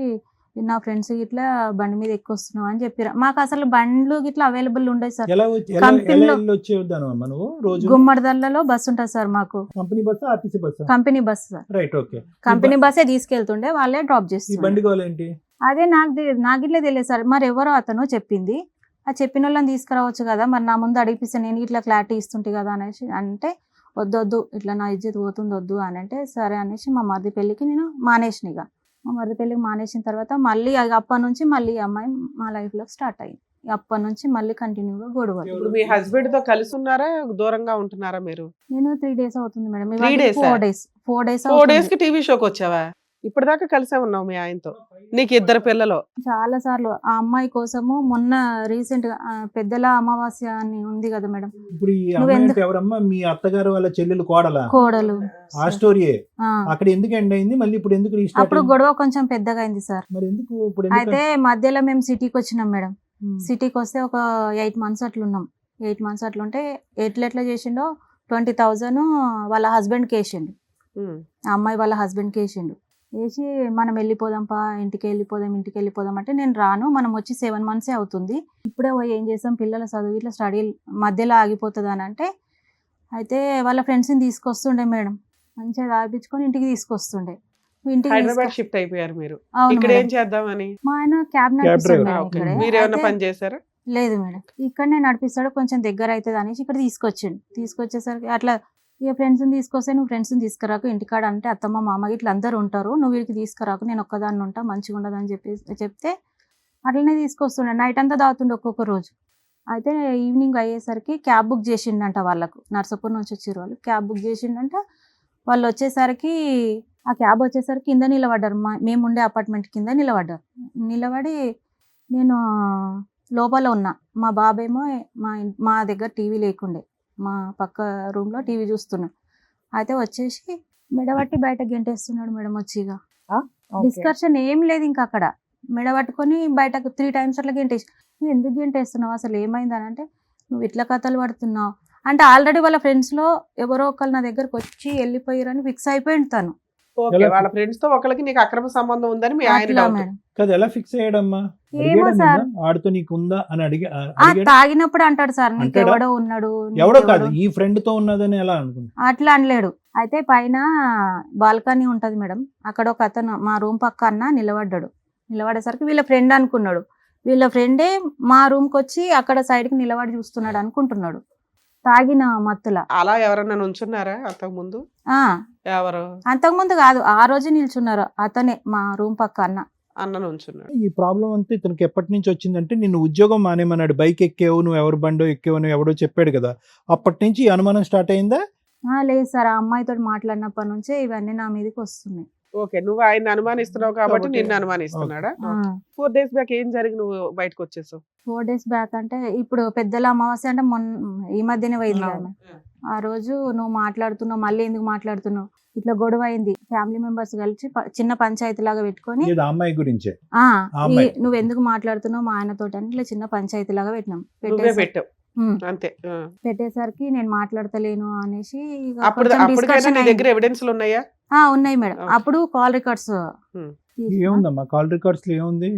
నా ఫ్రెండ్స్ ఇట్లా బండి మీద ఎక్కొస్తున్నావు అని చెప్పారు. మాకు అసలు బండ్లు ఇట్లా అవైలబుల్ ఉండవు సార్. ఎలా కంపెనీలో- వెళ్ళి వచ్చేద్దాను అమ్మా నువ్వు రోజు? గుమ్మడిదల్లలో బస్సు ఉంటుంది సార్ మాకు. Company bus, RTC bus? Company bus sir. Right, okay. Company బస్సే తీసుకెళ్తుండే, వాళ్ళే డ్రాప్ ఈ చేస్తుండే. బండి గోలేంటి? అదే నాకు ఇట్లా తెలియదు సార్. మరి ఎవరో అతను చెప్పింది, ఆ చెప్పిన వాళ్ళని తీసుకురావచ్చు కదా, మరి నా ముందు అడిగిపిస్తే నేను ఇట్లా క్లారిటీ ఇస్తుంటే కదా అనేసి అంటే వద్దొద్దు ఇట్లా నా ఇజ్జత్ పోతుంది వద్దు అని అంటే సరే అనేసి మా మరిది పెళ్ళికి నేను మానేసిన. ఇక మా మరిది పెళ్ళికి మానేసిన తర్వాత మళ్ళీ అప్పటి నుంచి మళ్ళీ ఈ అమ్మాయి మా లైఫ్లో స్టార్ట్ అయ్యింది. అప్పటి నుంచి మళ్ళీ కంటిన్యూగా గొడవలు. ఇప్పుడు మీ హస్బెండ్ తో కలిసి ఉన్నారా, దూరంగా ఉంటున్నారా మీరు? నేను 3 days అవుతుంది మేడం. 3 days? 4 days 4 days కి టీవీ షోకి వచ్చావా? ఇప్పటిదాకా కలిసే ఉన్నావు మీ ఆయనతో. నీకు 2 పిల్లలు. చాలా సార్లు ఆ అమ్మాయి కోసము మొన్న రీసెంట్ గా పెద్దల అమావాస్య అని ఉంది కదా మేడం, ఇప్పుడు ఈ నువ్వు అమ్మాయి ఎందుకు- అంటే ఎవరమ్మా? మీ అత్తగారు వాళ్ళ చెల్లెలు కోడలా? కోడలు. ఆ స్టోరీయే ఆ. అక్కడ ఎందుకు ఎండ్ అయింది, మళ్ళీ ఇప్పుడు ఎందుకు రీస్టార్ట్ అప్పుడు గొడవ కొంచెం పెద్దగా అయింది సార్. మరి ఎందుకు ఇప్పుడు ఎందుకు? అయితే మధ్యలో మేము సిటీకి వచ్చినాం మేడం. ఉమ్. సిటీకి వస్తే ఒక 8 months అట్లున్నాం. 8 months అట్లుంటే ఎట్లా చేసిండో 20,000 వాళ్ళ హస్బెండ్కి వేసిండు. ఉమ్. ఆ అమ్మాయి వాళ్ళ హస్బెండ్కి వేసిండు. వేసి మనం వెళ్ళిపోదాంపా, ఇంటికి వెళ్ళిపోదాం అంటే నేను రాను, మనం వచ్చి 7 months అవుతుంది, ఇప్పుడే పోయి ఏం చేస్తాం, పిల్లల చదువు ఇట్లా స్టడీ మధ్యలో ఆగిపోతుంది అని అంటే, అయితే వాళ్ళ ఫ్రెండ్స్ని తీసుకొస్తుండే మేడం, మంచిగా తాగిపించుకొని ఇంటికి తీసుకొస్తుండే. ఇంటికి హైదరాబాద్ షిఫ్ట్ అయిపోయారు మీరు. అవును ఇక్కడ మేడం. ఏం చేద్దామని? మా ఆయన క్యాబ్ driver. నడిపిస్తాడు ఆ, మేడం ఓకే. ఇక్కడే. మీరు ఏమైనా అయితే- పని చేశారా? లేదు మేడం, ఇక్కడనే నడిపిస్తాడు, కొంచెం దగ్గర అవుతుంది అనేసి ఇక్కడ తీసుకొచ్చేసరికి అట్లా ఇక ఫ్రెండ్స్ని తీసుకొస్తే నువ్వు ఫ్రెండ్స్ని తీసుకురాకు ఇంటికాడ అంటే అత్తమ్మ మామ ఇట్లా అందరు ఉంటారు, నువ్వు వీడికి తీసుకురాకు, నేను ఒక్కదాన్ని ఉంటా, మంచిగా ఉండదు అని చెప్తే అట్లనే తీసుకొస్తుండే. నైట్ అంతా తాగుతుండే ఒక్కొక్క రోజు. అయితే ఈవినింగ్ అయ్యేసరికి క్యాబ్ బుక్ చేసిండంట వాళ్ళకు, నర్సాపూర్ నుంచి వచ్చారు వాళ్ళు, క్యాబ్ బుక్ చేసిండంట. వాళ్ళు వచ్చేసరికి ఆ క్యాబ్ వచ్చేసరికి కింద నిలబడ్డారు, మేము ఉండే అపార్ట్మెంట్ కింద నిలబడి నేను లోపల ఉన్నా, మా బాబేమో మా దగ్గర టీవీ లేకుండే, మా పక్క రూమ్లో టీవీ చూస్తున్నాం. అయితే వచ్చేసి మెడబట్టి బయట గెంటేస్తున్నాడు మేడం వచ్చి. ఇక డిస్కషన్ ఏం లేదు ఇంకా అక్కడ, మెడబట్టుకొని బయటకు 3 times అట్లా గెంటేసి, నువ్వు ఎందుకు గెంటేస్తున్నావు, అసలు ఏమైందని అంటే, నువ్వు ఇట్లా కథలు పడుతున్నావు అంటే ఆల్రెడీ వాళ్ళ ఫ్రెండ్స్లో ఎవరో ఒకరు నా దగ్గరకు వచ్చి వెళ్ళిపోయారని ఫిక్స్ అయిపోయింది తను. ఓకే, వాళ్ళ ఫ్రెండ్స్ తో ఒకరికి నీకు అక్రమ సంబంధం ఉందని మీ ఆయన అట్లా doubt. మేడం. కదా ఎలా ఫిక్స్ అయ్యాడమ్మా? ఏమో అడిగాడా సార్. నిన్ను? ఆడితో నీకు ఉందా అని ఆ అడిగాడా? తాగినప్పుడు అంటాడు సార్, నీకు అంటాడా? ఎవడో ఉన్నాడు, ఎవడో నీకెవడో- కాదు, ఈ ఫ్రెండ్ తో ఉన్నదని ఎలా అనుకున్నా? అట్లా అనలేడు. అయితే పైన బాల్కనీ ఉంటది మేడం, అక్కడ ఒక అతను మా రూమ్ పక్క అన్న నిలబడేసరికి వీళ్ళ ఫ్రెండ్ అనుకున్నాడు. వీళ్ళ ఫ్రెండే మా రూమ్కి వచ్చి అక్కడ సైడ్కి నిలబడి చూస్తున్నాడు అనుకుంటున్నాడు, తాగిన మత్తుల. అలా ఎవరన్నా నుంచున్నారా అంతకు ముందు? ఆ ఎవరు? అంతకుముందు కాదు, ఆ రోజు నిల్చున్నారు, అతనే మా రూమ్ పక్క అన్న. అన్న నుంచున్నాడు. ఈ ప్రాబ్లం అంతా ఇతనికి ఎప్పటి నుంచి వచ్చిందంటే, నిన్ను ఉద్యోగం మానేమన్నాడు, బైక్ ఎక్కేవు, నువ్వు ఎవరు బండో ఎక్కేవు నువ్వు ఎవడో చెప్పాడు కదా, అప్పటి నుంచి ఈ అనుమానం స్టార్ట్ అయిందా? లేదు సార్, ఆ అమ్మాయితో మాట్లాడినప్పటి నుంచే ఇవన్నీ నా మీదకి వస్తున్నాయి. ఓకే, నువ్వు ఆయన అనుమానిస్తున్నావు కాబట్టి కాబట్టి- నిన్ను అనుమానిస్తున్నాడా? ఆ, 4 days బ్యాక్ ఏం జరిగి నువ్వు బయటకు వచ్చేసావు? 4 days బ్యాక్ అంటే ఇప్పుడు పెద్దల అమావాస్య అంటే ఈ మధ్యనే పోయింది కదా మేడం. ఆ రోజు నువ్వు మాట్లాడుతున్నావు, మళ్ళీ ఎందుకు మాట్లాడుతున్నావు, ఇట్లా గొడవ అయింది, ఫ్యామిలీ మెంబర్స్ కలిసి చిన్న పంచాయతీ లాగా పెట్టుకొని ఇది ఆ అమ్మాయి గురించే. ఆ, అమ్మాయి. నువ్వు ఎందుకు మాట్లాడుతున్నావు మా ఆయనతో అని ఇట్లా చిన్న పంచాయతీ లాగా పెట్టినాం. నువ్వే పెట్టావు ఉమ్, అంతే. పెట్టేసరికి నేను మాట్లాడతలేను అనేసి ఇక అప్పుడు కొంచెం అప్పటికైనా discussion నీ అయింది. దగ్గర ఎవిడెన్స్లు ఉన్నాయా? ఉన్నాయి మేడం. Okay. అప్పుడు కాల్ రికార్డ్స్ ఏముందమ్మా కాల్ రికార్డ్స్ లో ఏముంది?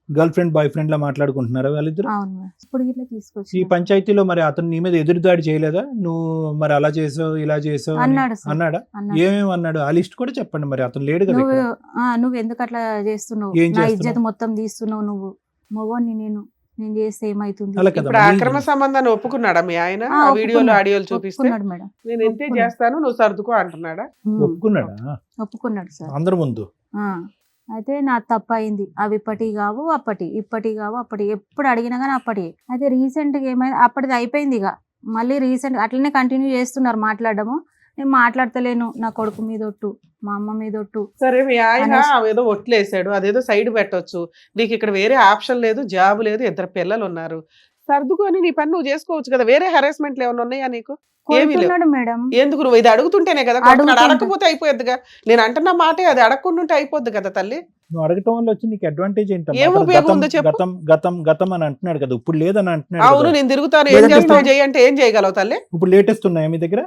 గర్ల్ ఫ్రెండ్ బాయ్ ఫ్రెండ్ లా మాట్లాడుకుంటున్నారా వాళ్ళిద్దరు? అవును మేడం. ఇప్పుడు ఇట్లా ఈ తీసుకొచ్చి పంచాయతీలో మరి అతను నీ మీద ఎదురుదాడి చేయలేదా? నువ్వు మరి అలా చేసావు ఇలా చేసావు అని అన్నాడు సార్. అన్నాడా? అన్నాడు. ఏమేమి అన్నాడు? ఆ లిస్ట్ కూడా చెప్పండి, మరి అతను లేడు కదా నువ్వు ఇక్కడ. నువ్వు ఎందుకు అట్లా చేస్తున్నావు, ఏం నా చేస్తున్నావు? ఇజ్జత్ మొత్తం తీస్తున్నావు, నువ్వు మొగోని నేను చేస్తే ఏమైతుంది. అలా కదా ఇప్పుడు ఆ మరి. అక్రమ సంబంధాన్ని ఒప్పుకున్నాడా మీ ఆయన? ఆ, ఆ వీడియోలు ఒప్పుకున్నాడు. ఆడియోలు చూపిస్తే ఒప్పుకున్నాడు మేడం. నేను ఇంతే ఒప్పుకున్నాడు. చేస్తాను నువ్వు సర్దుకో అంటున్నాడా? ఒప్పుకున్నాడా? ఒప్పుకున్నాడు సార్. అందరి ముందు? ఆ, అయితే నా తప్పు అయింది, అవి ఇప్పటి కావు అప్పటి ఎప్పుడు అడిగినా కానీ అప్పటి. అయితే రీసెంట్గా ఏమైంది, అప్పటిది అయిపోయింది. ఇక మళ్ళీ రీసెంట్ అట్లనే కంటిన్యూ చేస్తున్నారు మాట్లాడము. నేను మాట్లాడతలేను, నా కొడుకు మీద ఒట్టు, మా అమ్మ మీద ఒట్టు. సరే, మీ ఆయన అనేసి- ఏదో ఒట్లేసాడు, అదేదో సైడ్ పెట్టొచ్చు, నీకు ఇక్కడ వేరే ఆప్షన్ లేదు, జాబ్ లేదు, 2 పిల్లలు ఉన్నారు, సర్దుకొని నీ పని నువ్వు చేసుకోవచ్చు కదా. వేరే హెరాస్మెంట్లు ఏమైనా ఉన్నాయా నీకు? ఏమీ లేవు. కొడుతున్నాడు మేడం. ఎందుకు నువ్వు ఇది అడుగుతుంటేనే కదా కొడుతున్నాడు. అడుగుతుంటే. అడగకపోతే అయిపోద్దిగా. నేను అంటున్న మాటే అది, అడగకుండా ఉంటే అయిపోద్ది కదా తల్లి. నువ్వు అడగటం వల్ల వచ్చి నీకు అడ్వాంటేజ్ ఏంటమ్మా? ఏం అతను ఉపయోగం గతం ఉందో చెప్పు. గతం గతం గతం అని అంటున్నాడు కదా, ఇప్పుడు లేదని అంటున్నాడు అవును, కదా. నేను తిరుగుతాను, ఏం లేదంటే చేస్తావు ఇప్పుడు- చేయంటే ఏం చేయగలవు తల్లి? ఇప్పుడు లేటెస్ట్ ఉన్నాయా మీ దగ్గర?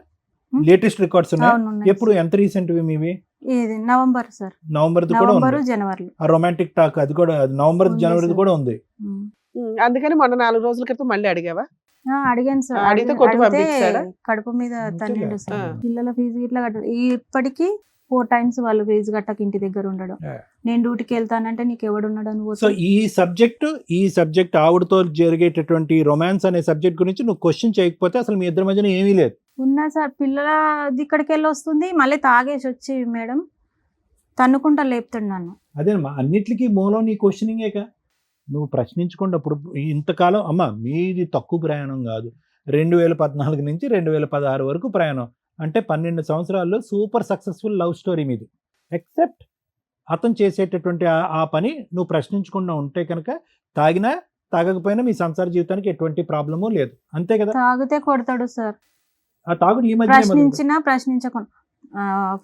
హ్మ్? లేటెస్ట్ రికార్డ్స్ ఉన్నాయి? అవును, ఉన్నాయి. ఎప్పుడు ఎంత రీసెంట్ మీవి? ఇది నవంబర్ సార్, నవంబర్ కూడా నవంబర్ ఉంది జనవరిలో. ఆ రొమాంటిక్ టాక్, అది కూడా నవంబర్ ఉంది జనవరి సార్. కూడా ఉంది. అందుకని మొన్న 4 రోజుల క్రితం మళ్ళీ అడిగావా? అడిగాను సార్. అడిగితే కొట్టి పంపించాడా? కడుపు మీద తన్నిండు సార్. ఆ. పిల్లల ఫీజు ఇట్లా ఇప్పటికీ 4 times వాళ్ళు ఫీజు కట్టక ఇంటి దగ్గర ఉండడం. Yeah. నేను డ్యూటీకి వెళ్తానంటే నీకు ఎవడున్నాడు అని సో పోతే ఈ సబ్జెక్ట్ ఆవిడతో జరిగేటటువంటి రొమాన్స్ అనే సబ్జెక్ట్ గురించి నువ్వు క్వశ్చన్ చేయకపోతే అసలు మీ ఇద్దరి మధ్యన ఏమీ లేదు. ఉన్నా సార్. పిల్లల ఇక్కడికి వెళ్ళి వస్తుంది, మళ్ళీ తాగేసి వచ్చి మేడం తన్నుకుంటా లేపుతాడు నన్ను. అదేనమ్మా, అన్నిటికీ మూలం నీ క్వశ్చనింగేక. నువ్వు ప్రశ్నించుకున్నప్పుడు ఇంతకాలం అమ్మ మీది తక్కువ ప్రయాణం కాదు, 2014 నుంచి 2016 వరకు ప్రయాణం అంటే 12 సంవత్సరాల్లో సూపర్ సక్సెస్ఫుల్ లవ్ స్టోరీ మీది. ఎక్సెప్ట్ అతను చేసేటటువంటి ఆ పని నువ్వు ప్రశ్నించకుండా ఉంటే కనుక తాగినా తాగకపోయినా మీ సంసార జీవితానికి ఎటువంటి ప్రాబ్లము లేదు, అంతే కదా. తాగితే కొడతాడు సార్. ఆ తాగుడు ఈ మధ్య ప్రశ్నించకుండా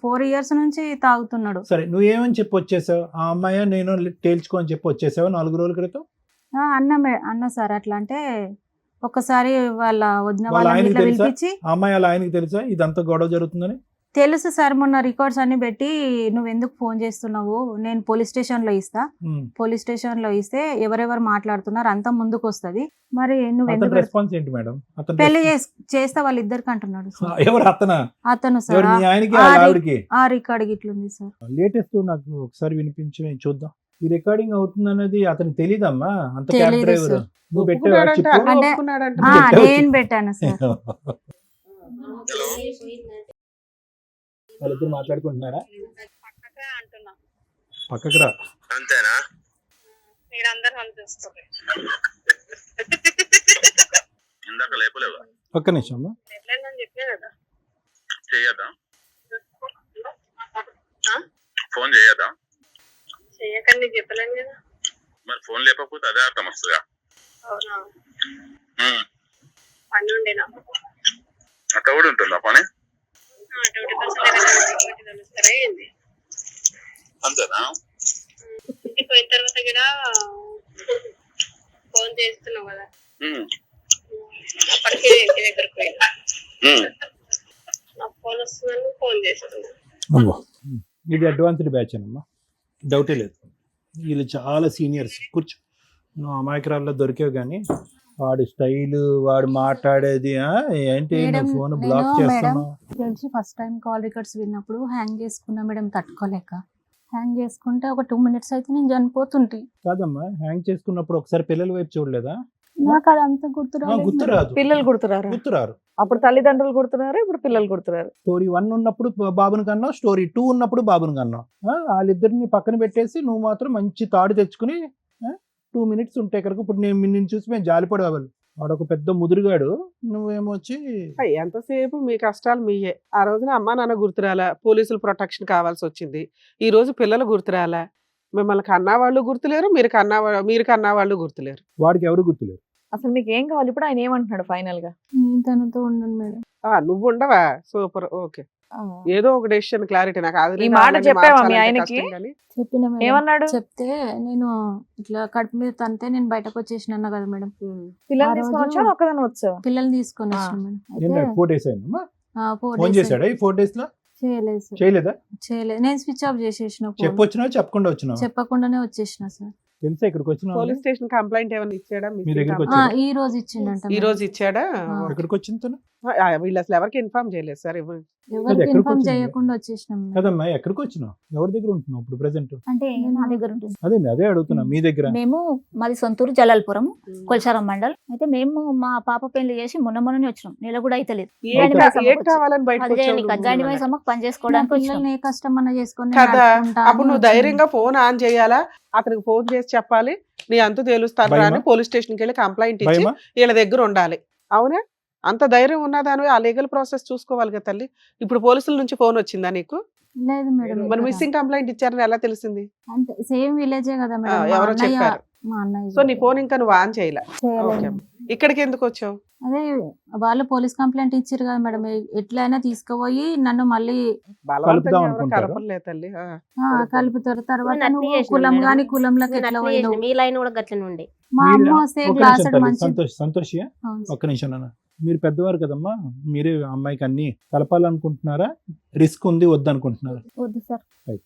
4 years నుంచి తాగుతున్నాడు. సరే, నువ్వేమని చెప్పి వచ్చేసావు? ఆ అమ్మాయి నేను తేల్చుకో అని చెప్పి వచ్చేసావు 4 రోజుల క్రితం. అన్న సార్ అట్లా అంటే ఒక్కసారి వాళ్ళ వదిన వాళ్ళ వాళ్ళని ఆయనకి ఇట్లా తెలుసా? పిలిపించి, ఆ అమ్మాయి వాళ్ళ ఆయనకి తెలుసా ఇదంతా గొడవ జరుగుతుందని? తెలుసు సార్, మొన్న రికార్డ్స్ అన్ని పెట్టి నువ్వు ఎందుకు ఫోన్ చేస్తున్నావు, నేను పోలీస్ స్టేషన్ లో ఇస్తా, పోలీస్ స్టేషన్ లో ఇస్తే ఎవరెవరు మాట్లాడుతున్నారు అంతా ముందుకు వస్తది, మరి నువ్వు అతని ఎందుకు రెస్పాన్స్ ఏంటి మేడం? అతను పెళ్లి చేస్తా వాళ్ళిద్దరికి అంటున్నాడు సార్. ఎవరు అతనా? అతను ఎవరు, సార్. మీ ఆయనకి వాళ్ళ ఆవిడకి? ఆ రికార్డ్ ఇట్లుంది సార్. లేటెస్ట్ నాకు ఒకసారి వినిపించి చూద్దాం. ఈ రికార్డింగ్ అవుతుంది అన్నది అతనికి తెలీదమ్మా. అంత తెలీదు క్యాబ్ డ్రైవర్ సార్. నువ్వు పెట్టావా ఒప్పుకున్నాడంట, చిప్పు? అను అంటే- ఒప్పుకున్నాడంట. నేను పెట్టాను సార్. వాళ్ళిద్దరు మాట్లాడుకుంటున్నారా? పక్కగా అంటున్నా. పక్కకు రా. అంతేనా? మీరందరూ అనిపిస్తుంది. ఇందాక లేపలేవా? ఒక్క నిమిషం అమ్మా. ఎట్లయిందని చెప్పినా కదా. చెయ్యదా? ఆ? ఫోన్ చేయదా? చెయ్యకండి నీకు చెప్పలేను కదా. మరి ఫోన్ లేకపోతే అదే అర్థం వస్తుందా? అవునా? ఉమ్. పని ఉండే నాకు. అక్కడ కూడా ఉంటుందా పని? డ్యూటీ కోసం డ్యూటీ తెలుస్తారా ఏంది? అంతేనా? ఇంటికి పోయిన తర్వాత కూడా ఫోన్ చేస్తున్నావు కదా. ఉమ్. అప్పటికే ఇంటి దగ్గరకు పోయినా. ఉమ్. నాకు ఫోన్ వస్తుందని ఫోన్ చేస్తున్నా. ఇది అడ్వాన్స్డ్ బ్యాచ్ అమ్మా, డౌటే లేదు. వీళ్ళు చాలా సీనియర్స్. కూర్చో, నువ్వు అమాయకురాల్లో దొరికావు కానీ వాడి స్టైల్, వాడు మాట్లాడేది ఏంటి? మేడం, ఫోన్ బ్లాక్ నేను చేస్తున్నావు. తెలిసి ఫస్ట్ టైం కాల్ రికార్డ్స్ విన్నప్పుడు హ్యాంగ్ చేసుకున్నా మేడం, తట్టుకోలేక హ్యాంగ్ చేసుకుంటే ఒక 2 minutes అయితే నేను చనిపోతుంటే. కాదమ్మా, హ్యాంగ్ చేసుకున్నప్పుడు ఒకసారి పిల్లల వైపు చూడలేదా? నాకు అదంతా గుర్తు గుర్తురాదు. పిల్లలు గుర్తురారు. గుర్తురారు. అప్పుడు తల్లిదండ్రులు గుర్తున్నారు, ఇప్పుడు పిల్లలు గుర్తురారు. స్టోరీ 1 ఉన్నప్పుడు బాబుని కన్నావు, స్టోరీ 2 ఉన్నప్పుడు బాబుని కన్నావు. వాళ్ళిద్దరిని పక్కన పెట్టేసి నువ్వు మాత్రం మంచి తాడు తెచ్చుకుని 2 minutes ఉంటే కనుక ఇప్పుడు నిన్ను చూసి మేము జాలిపడేవాళ్ళు. వాడు ఒక పెద్ద ముదురుగాడు, నువ్వేమో వచ్చి ఎంతసేపు మీ కష్టాలు మీయే. ఆ రోజున అమ్మా నాన్న గుర్తురాలా, పోలీసులు ప్రొటెక్షన్ కావాల్సి వచ్చింది. ఈ రోజు పిల్లలు గుర్తురాలా, మిమ్మల్ని కన్నా వాళ్ళు గుర్తులేరు, మీరు కన్నా వాళ్ళు గుర్తులేరు. వాడికి ఎవరు గుర్తులేరు. అసలు మీకు ఏం కావాలి ఇప్పుడు? ఆయన ఏమంటున్నాడు ఫైనల్ గా? నేను తనతో ఉండను మేడం. నువ్వు ఉండవా? Super, okay. ఏదో ఒక డెసిషన్ క్లారిటీ. నాకు అది ఈ మాట చెప్పావా మీ ఆయనకి? చెప్పిన మేడం. ఏమన్నాడు? చెప్తే నేను ఇట్లా కడుపు మీద తంతే నేను బయటకు వచ్చేసిన అన్న కదా మేడం. పిల్లల్ని ఆ తీసుకొని రోజు- వచ్చావా ఒక్కదాని వచ్చావా? పిల్లల్ని తీసుకొని వచ్చిన మేడం. అయితే 4 days అయిందమ్మా. 4 ఫోన్ days చేశాడా ఈ 4 days లో? చేయలేదు సార్. చేయలేదా? చేయలేదు. నేను స్విచ్ ఆఫ్ చేసేసిన phone. చెప్పొచ్చినా చెప్పకుండా వచ్చినావు? చెప్పకుండానే వచ్చేసిన సార్. తెలుసా ఇక్కడికి వచ్చినావు? పోలీస్ స్టేషన్ కంప్లైంట్ ఏమైనా ఇచ్చాడా? మీ దగ్గరికి ఆ, వచ్చాడా? ఈ రోజు ఇచ్చిండంట ఈ మేడం. రోజు ఇచ్చాడా? ఎక్కడికి వచ్చింది తను? వీళ్ళు అసలు ఎవరికి ఇన్ఫార్మ్ చేయలేదు సార్. ఎవరికి ఎక్కడికి ఇన్ఫార్మ్ వచ్చింది? చేయకుండా వచ్చేసినాం మేడం. కదమ్మా, ఎక్కడికి వచ్చినావు? ఎవరి దగ్గర ఉంటున్నావు ఇప్పుడు ప్రెసెంట్? అంటే నా దగ్గర ఉంటుంది. అదే అడుగుతున్నా, మీ దగ్గర. మేము మాది సొంతూరు జలాల్పురం, కొల్చారం మండల్. అయితే మేము మా పాప పెళ్లి చేసి మొన్ననే వచ్చినాం. నెల కూడా అయితే లేదు. ఏం కావాలని బయటకు గండి మైసమ్మకు పని చేసుకోవడానికి వచ్చినాం. పిల్లల్ని ఏ కష్టం అన్న చేసుకొని కదా. నడుపుకుంటా అని అప్పుడు నువ్వు వచ్చినాం. ధైర్యంగా ఫోన్ ఆన్ చేయాలా, అతనికి ఫోన్ చేసి చెప్పాలి, నీ అంతు తేలుస్తాను భయమా? రాని పోలీస్ స్టేషన్కి వెళ్ళి కంప్లైంట్ ఇచ్చి భయమా? వీళ్ళ దగ్గర ఉండాలి. అవునా? అంత ధైర్యం ఉన్నదానివి ఆ లీగల్ ప్రాసెస్ చూసుకోవాలి కదా తల్లి. ఇప్పుడు పోలీసుల నుంచి ఫోన్ వచ్చిందా నీకు? లేదు మేడం. మరి ఇక్కడ. మిస్సింగ్ కంప్లైంట్ ఇచ్చారని ఎలా తెలిసింది? అంతే సేమ్ విలేజే కదా మేడం. మా ఎవరో అన్నయ్య- చెప్పారు. మా అన్నయ్య సో నీ ఫోన్ ఇంకా నువ్వు ఆన్ చేయలే. చేయలేదు. ఓకే. ఇక్కడికి ఎందుకు వచ్చావు? అదే వాళ్ళు పోలీస్ కంప్లైంట్ ఇచ్చారు కదా మేడం. ఎట్లయినా తీసుకుపోయి నన్ను మళ్ళీ బలవంతంగా కలుపుదాం ఎవరో అనుకుంటారా? కలపలే తల్లి. కలుపుతారు. తర్వాత నేను నువ్వు అట్నే చేసిన కులం మేడం. గాని కులంలోకి ఎట్లా పోయినావు? మీ లైన్ కూడా గట్లనే ఉండే. మా అమ్మ వస్తే ఒక్క గ్లాస్ నిమిషం తల్లి, మంచి సంతోషియా అవును సార్. ఒక్క నిమిషం నాన్న. మీరు పెద్దవారు కదమ్మా, మీరే అమ్మాయికి అన్ని కలపాలనుకుంటున్నారా, రిస్క్ ఉంది వద్దనుకుంటున్నారా? వద్దు సార్. Right.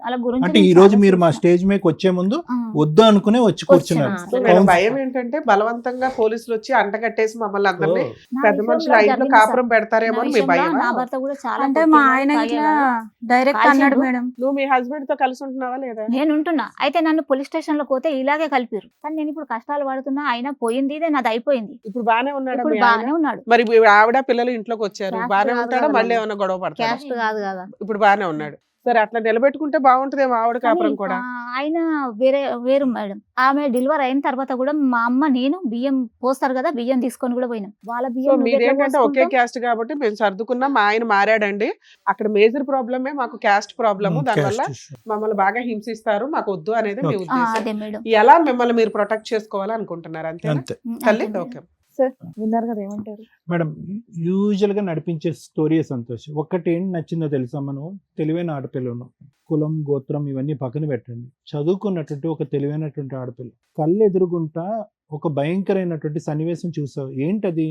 అలా గురించి అంటే నేను ఈ రోజు చాలా మీరు మా చూసా. స్టేజ్ మీదకి వచ్చే ముందు ఆ, వద్దు అనుకునే వచ్చి కూర్చున్నారు. వచ్చాను. సో మేడం అవును. భయం ఏంటంటే బలవంతంగా పోలీసులు వచ్చి అంటగట్టేసి మమ్మల్ని అందరినీ నా పెద్ద విషయంలో మనుషులు ఆ ఇంట్లో జరిగింది సార్. కాపురం పెడతారేమో నా అని మీ విషయంలో భయమా? నా భర్త కూడా చాలా అంటే మా కొట్టేవాడు, ఆయన ఇట్లా తాగేవాడు. డైరెక్ట్ కాల్చిండు. అన్నాడు మేడం. నువ్వు మీ హస్బెండ్ తో కలిసి ఉంటున్నావా లేదా? నేను ఉంటున్నా, అయితే నన్ను పోలీస్ స్టేషన్ లో పోతే ఇలాగే కలిపారు. కానీ నేను ఇప్పుడు కష్టాలు పడుతున్నా, అయినా పోయింది ఇదే నాది అయిపోయింది. ఇప్పుడు బానే ఉన్నాడా ఇప్పుడు మీ ఆయన? బాగానే ఉన్నాడు. మరి మీ ఆవిడ పిల్లలు ఇంట్లోకి వచ్చారు, క్యాస్ట్ బానే కాదు ఉంటాడా? కదా మళ్ళీ మరి. ఏమైనా గొడవ పడతాడా? క్యాస్ట్ కాదు కదా. ఇప్పుడు బానే ఉన్నాడు. సరే అట్లా నిలబెట్టుకుంటే బాగుంటదేమో ఆవిడ కానీ, కాపురం కూడా. ఆయన వేరు మేడం. ఆమె డెలివర్ అయిన తర్వాత కూడా మా అమ్మ నేను బియ్యం పోస్తారు కదా, బియ్యం తీసుకొని కూడా పోయినాం. వాళ్ళ సో బియ్యం నువ్వు ఎట్లా మీదేంటంటే ఒకే పోసుకుంటావు? క్యాస్ట్ కాబట్టి మేము సర్దుకున్నాం. మా ఆయన మారాడండి. అక్కడ మేజర్ ప్రాబ్లమే మాకు క్యాస్ట్ ప్రాబ్లము. దానివల్ల Caste issue. మమ్మల్ని బాగా హింసిస్తారు, మాకు వద్దు అనేది మీ Okay. ఉద్దేశం. అదే మేడం. ఎలా మిమ్మల్ని మీరు ప్రొటెక్ట్ చేసుకోవాలనుకుంటున్నారు అంతే అంతే తల్లి? అదే మేడం. ఓకే. సార్ విన్నారు కదా, ఏమంటారు? మేడం. యూజువల్ గా నడిపించే స్టోరీ సంతోష్. ఒక్కటి ఏం నచ్చిందో తెలుసా, మనం తెలివైన ఆడపిల్లను, కులం గోత్రం ఇవన్నీ పక్కన పెట్టండి, చదువుకున్నటువంటి ఒక తెలివైనటువంటి ఆడపిల్ల కళ్ళు ఎదురుగుంటా ఒక భయంకరమైనటువంటి సన్నివేశం చూసావు. ఏంటది?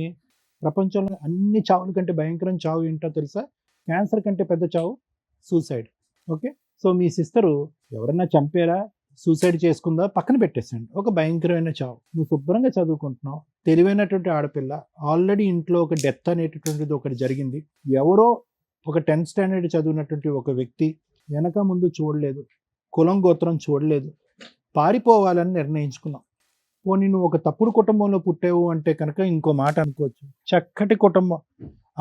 ప్రపంచంలో అన్ని చావుల కంటే భయంకరమైన చావు ఏంటో తెలుసా? క్యాన్సర్ కంటే పెద్ద చావు సూసైడ్. ఓకే, సో మీ సిస్టరు ఎవరన్నా చంపారా, సూసైడ్ చేసుకుందా, పక్కన పెట్టేసండి. ఒక భయంకరమైన చావు. నువ్వు శుభ్రంగా చదువుకుంటున్నావు, తెలివైనటువంటి ఆడపిల్ల, ఆల్రెడీ ఇంట్లో ఒక డెత్ అనేటటువంటిది ఒకటి జరిగింది. ఎవరో ఒక 10th స్టాండర్డ్ చదివినటువంటి ఒక వ్యక్తి వెనక ముందు చూడలేదు, కులం గోత్రం చూడలేదు, పారిపోవాలని నిర్ణయించుకున్నావు. పోనీ నువ్వు ఒక తప్పుడు కుటుంబంలో పుట్టావు అంటే కనుక ఇంకో మాట అనుకోవచ్చు. చక్కటి కుటుంబం,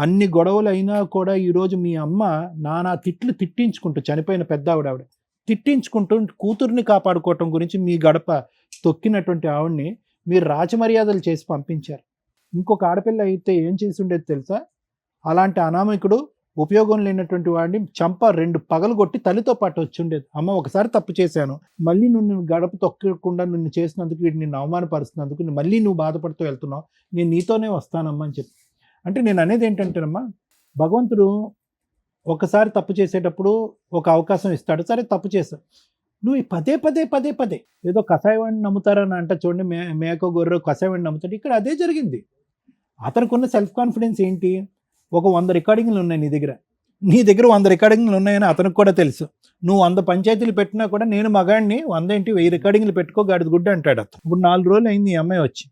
అన్ని గొడవలు అయినా కూడా ఈరోజు మీ అమ్మ నానా తిట్లు తిట్టించుకుంటూ, చనిపోయిన పెద్ద ఆవిడ తిట్టించుకుంటూ కూతుర్ని కాపాడుకోవటం గురించి మీ గడప తొక్కినటువంటి ఆవిడ్ని మీరు రాజమర్యాదలు చేసి పంపించారు. ఇంకొక ఆడపిల్ల అయితే ఏం చేసి ఉండేది తెలుసా? అలాంటి అనామకుడు, ఉపయోగం లేనటువంటి వాడిని చంప 2 పగలు కొట్టి తల్లితో పాటు వచ్చి ఉండేది. అమ్మ ఒకసారి తప్పు చేశాను, మళ్ళీ నువ్వు గడప తొక్కకుండా నిన్ను చేసినందుకు, వీడిని నిన్ను అవమానపరుస్తున్నందుకు మళ్ళీ నువ్వు బాధపడుతూ వెళ్తున్నావు, నేను నీతోనే వస్తానమ్మా అని చెప్పి. అంటే నేను అనేది ఏంటంటేనమ్మా, భగవంతుడు ఒకసారి తప్పు చేసేటప్పుడు ఒక అవకాశం ఇస్తాడు. సరే తప్పు చేశావు, నువ్వు పదే పదే పదే పదే ఏదో కషాయవాడిని నమ్ముతారని అంట చూడండి, మేక గొర్రె కషాయవాడిని నమ్ముతాడు. ఇక్కడ అదే జరిగింది. అతనికి ఉన్న సెల్ఫ్ కాన్ఫిడెన్స్ ఏంటి? ఒక 100 రికార్డింగ్లు ఉన్నాయి నీ దగ్గర 100 రికార్డింగ్లు ఉన్నాయని అతనికి కూడా తెలుసు. నువ్వు 100 పంచాయతీలు పెట్టినా కూడా నేను మగాడిని 100 ఏంటి 1000 రికార్డింగ్లు పెట్టుకో గాడిద గుడ్డ అంటాడు అతను. ఇప్పుడు 4 రోజులు అయింది ఈ అమ్మాయి వచ్చి,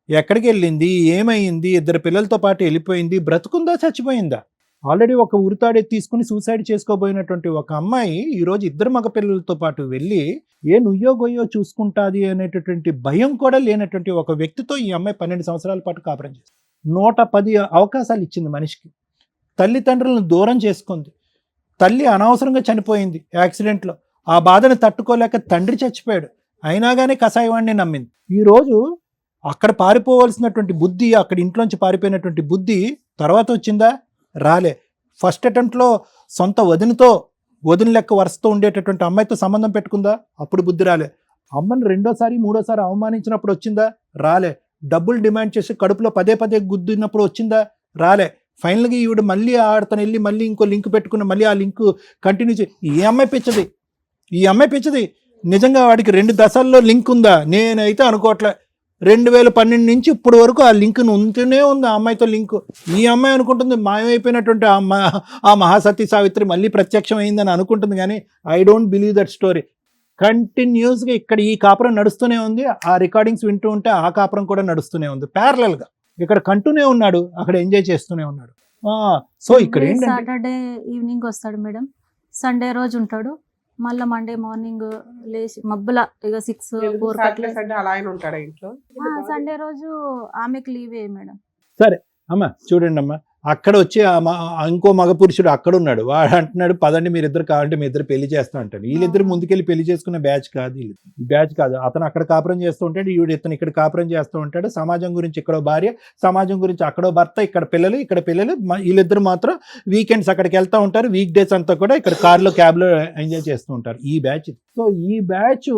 ఎక్కడికి వెళ్ళింది, ఏమైంది, 2 పిల్లలతో పాటు వెళ్ళిపోయింది, బ్రతుకుందా చచ్చిపోయిందా? ఆల్రెడీ ఒక ఉరితాడే తీసుకుని సూసైడ్ చేసుకోబోయినటువంటి ఒక అమ్మాయి ఈరోజు 2 మగ పిల్లలతో పాటు వెళ్ళి ఏ నుయ్యో గొయ్యో చూసుకుంటాది అనేటటువంటి భయం కూడా లేనటువంటి ఒక వ్యక్తితో ఈ అమ్మాయి 12 సంవత్సరాల పాటు కాపురం చేస్తుంది. 110 అవకాశాలు ఇచ్చింది మనిషికి. తల్లిదండ్రులను దూరం చేసుకుంది. తల్లి అనవసరంగా చనిపోయింది యాక్సిడెంట్లో. ఆ బాధను తట్టుకోలేక తండ్రి చచ్చిపోయాడు. అయినా కానీ కషాయవాడిని నమ్మింది. ఈరోజు అక్కడ పారిపోవలసినటువంటి బుద్ధి, అక్కడ ఇంట్లోంచి పారిపోయినటువంటి బుద్ధి తర్వాత వచ్చిందా? రాలే. ఫస్ట్ అటెంప్ట్లో సొంత వదిన లెక్క వరుసతో ఉండేటటువంటి అమ్మాయితో సంబంధం పెట్టుకుందా? అప్పుడు బుద్ధి రాలే. అమ్మని 2వ, 3వసారి అవమానించినప్పుడు వచ్చిందా? రాలే. డబ్బులు డిమాండ్ చేసి కడుపులో పదే పదే గుద్దినప్పుడు వచ్చిందా? రాలే. ఫైనల్గా ఈవిడ మళ్ళీ ఆడతను వెళ్ళి మళ్ళీ ఇంకో లింక్ పెట్టుకుని మళ్ళీ ఆ లింక్ కంటిన్యూ చేసి ఈ అమ్మాయి పిచ్చది. నిజంగా వాడికి 2 దశల్లో లింక్ ఉందా? నేనైతే అనుకోవట్లే. 2012 నుంచి ఇప్పుడు వరకు ఆ లింక్ ఉంటూనే ఉంది ఆ అమ్మాయితో లింక్. ఈ అమ్మాయి అనుకుంటుంది మాయమైపోయినటువంటి ఆ మహాసతీ సావిత్రి మళ్ళీ ప్రత్యక్షం అయిందని అనుకుంటుంది, కానీ I don't believe that story. కంటిన్యూస్గా ఇక్కడ ఈ కాపురం నడుస్తూనే ఉంది. ఆ రికార్డింగ్స్ వింటూ ఉంటే ఆ కాపురం కూడా నడుస్తూనే ఉంది ప్యారలల్గా. ఇక్కడ కంటూనే ఉన్నాడు, అక్కడ ఎంజాయ్ చేస్తూనే ఉన్నాడు. సో ఇక్కడ ఏంటంటే సాటర్డే ఈవినింగ్ వస్తాడు మేడం, సండే రోజు ఉంటాడు, మళ్ళీ మండే మార్నింగ్ లేచి మబ్బుల ఇక 6-4 సండే అలా ఆయన ఉంటాడా ఇంట్లో? సండే రోజు ఆమెకు లీవే మేడం. సరే అమ్మ చూడండి అమ్మ, అక్కడ వచ్చి ఇంకో మగ పురుషుడు అక్కడ ఉన్నాడు. వాడు అంటున్నాడు పదండి మీరిద్దరు కావాలంటే మీ ఇద్దరు పెళ్లి చేస్తా అంటాడు. వీళ్ళిద్దరు ముందుకెళ్ళి పెళ్లి చేసుకునే బ్యాచ్ కాదు. అతను అక్కడ కాపురం చేస్తూ ఉంటాడు, ఇతను ఇక్కడ కాపురం చేస్తూ ఉంటాడు. సమాజం గురించి ఇక్కడో భార్య, సమాజం గురించి అక్కడో భర్త, ఇక్కడ పిల్లలు. వీళ్ళిద్దరు మాత్రం వీకెండ్స్ అక్కడికి వెళ్తూ ఉంటారు, వీక్ డేస్ అంతా కూడా ఇక్కడ కార్లో క్యాబ్లో ఎంజాయ్ చేస్తూ ఉంటారు ఈ బ్యాచ్. సో ఈ బ్యాచ్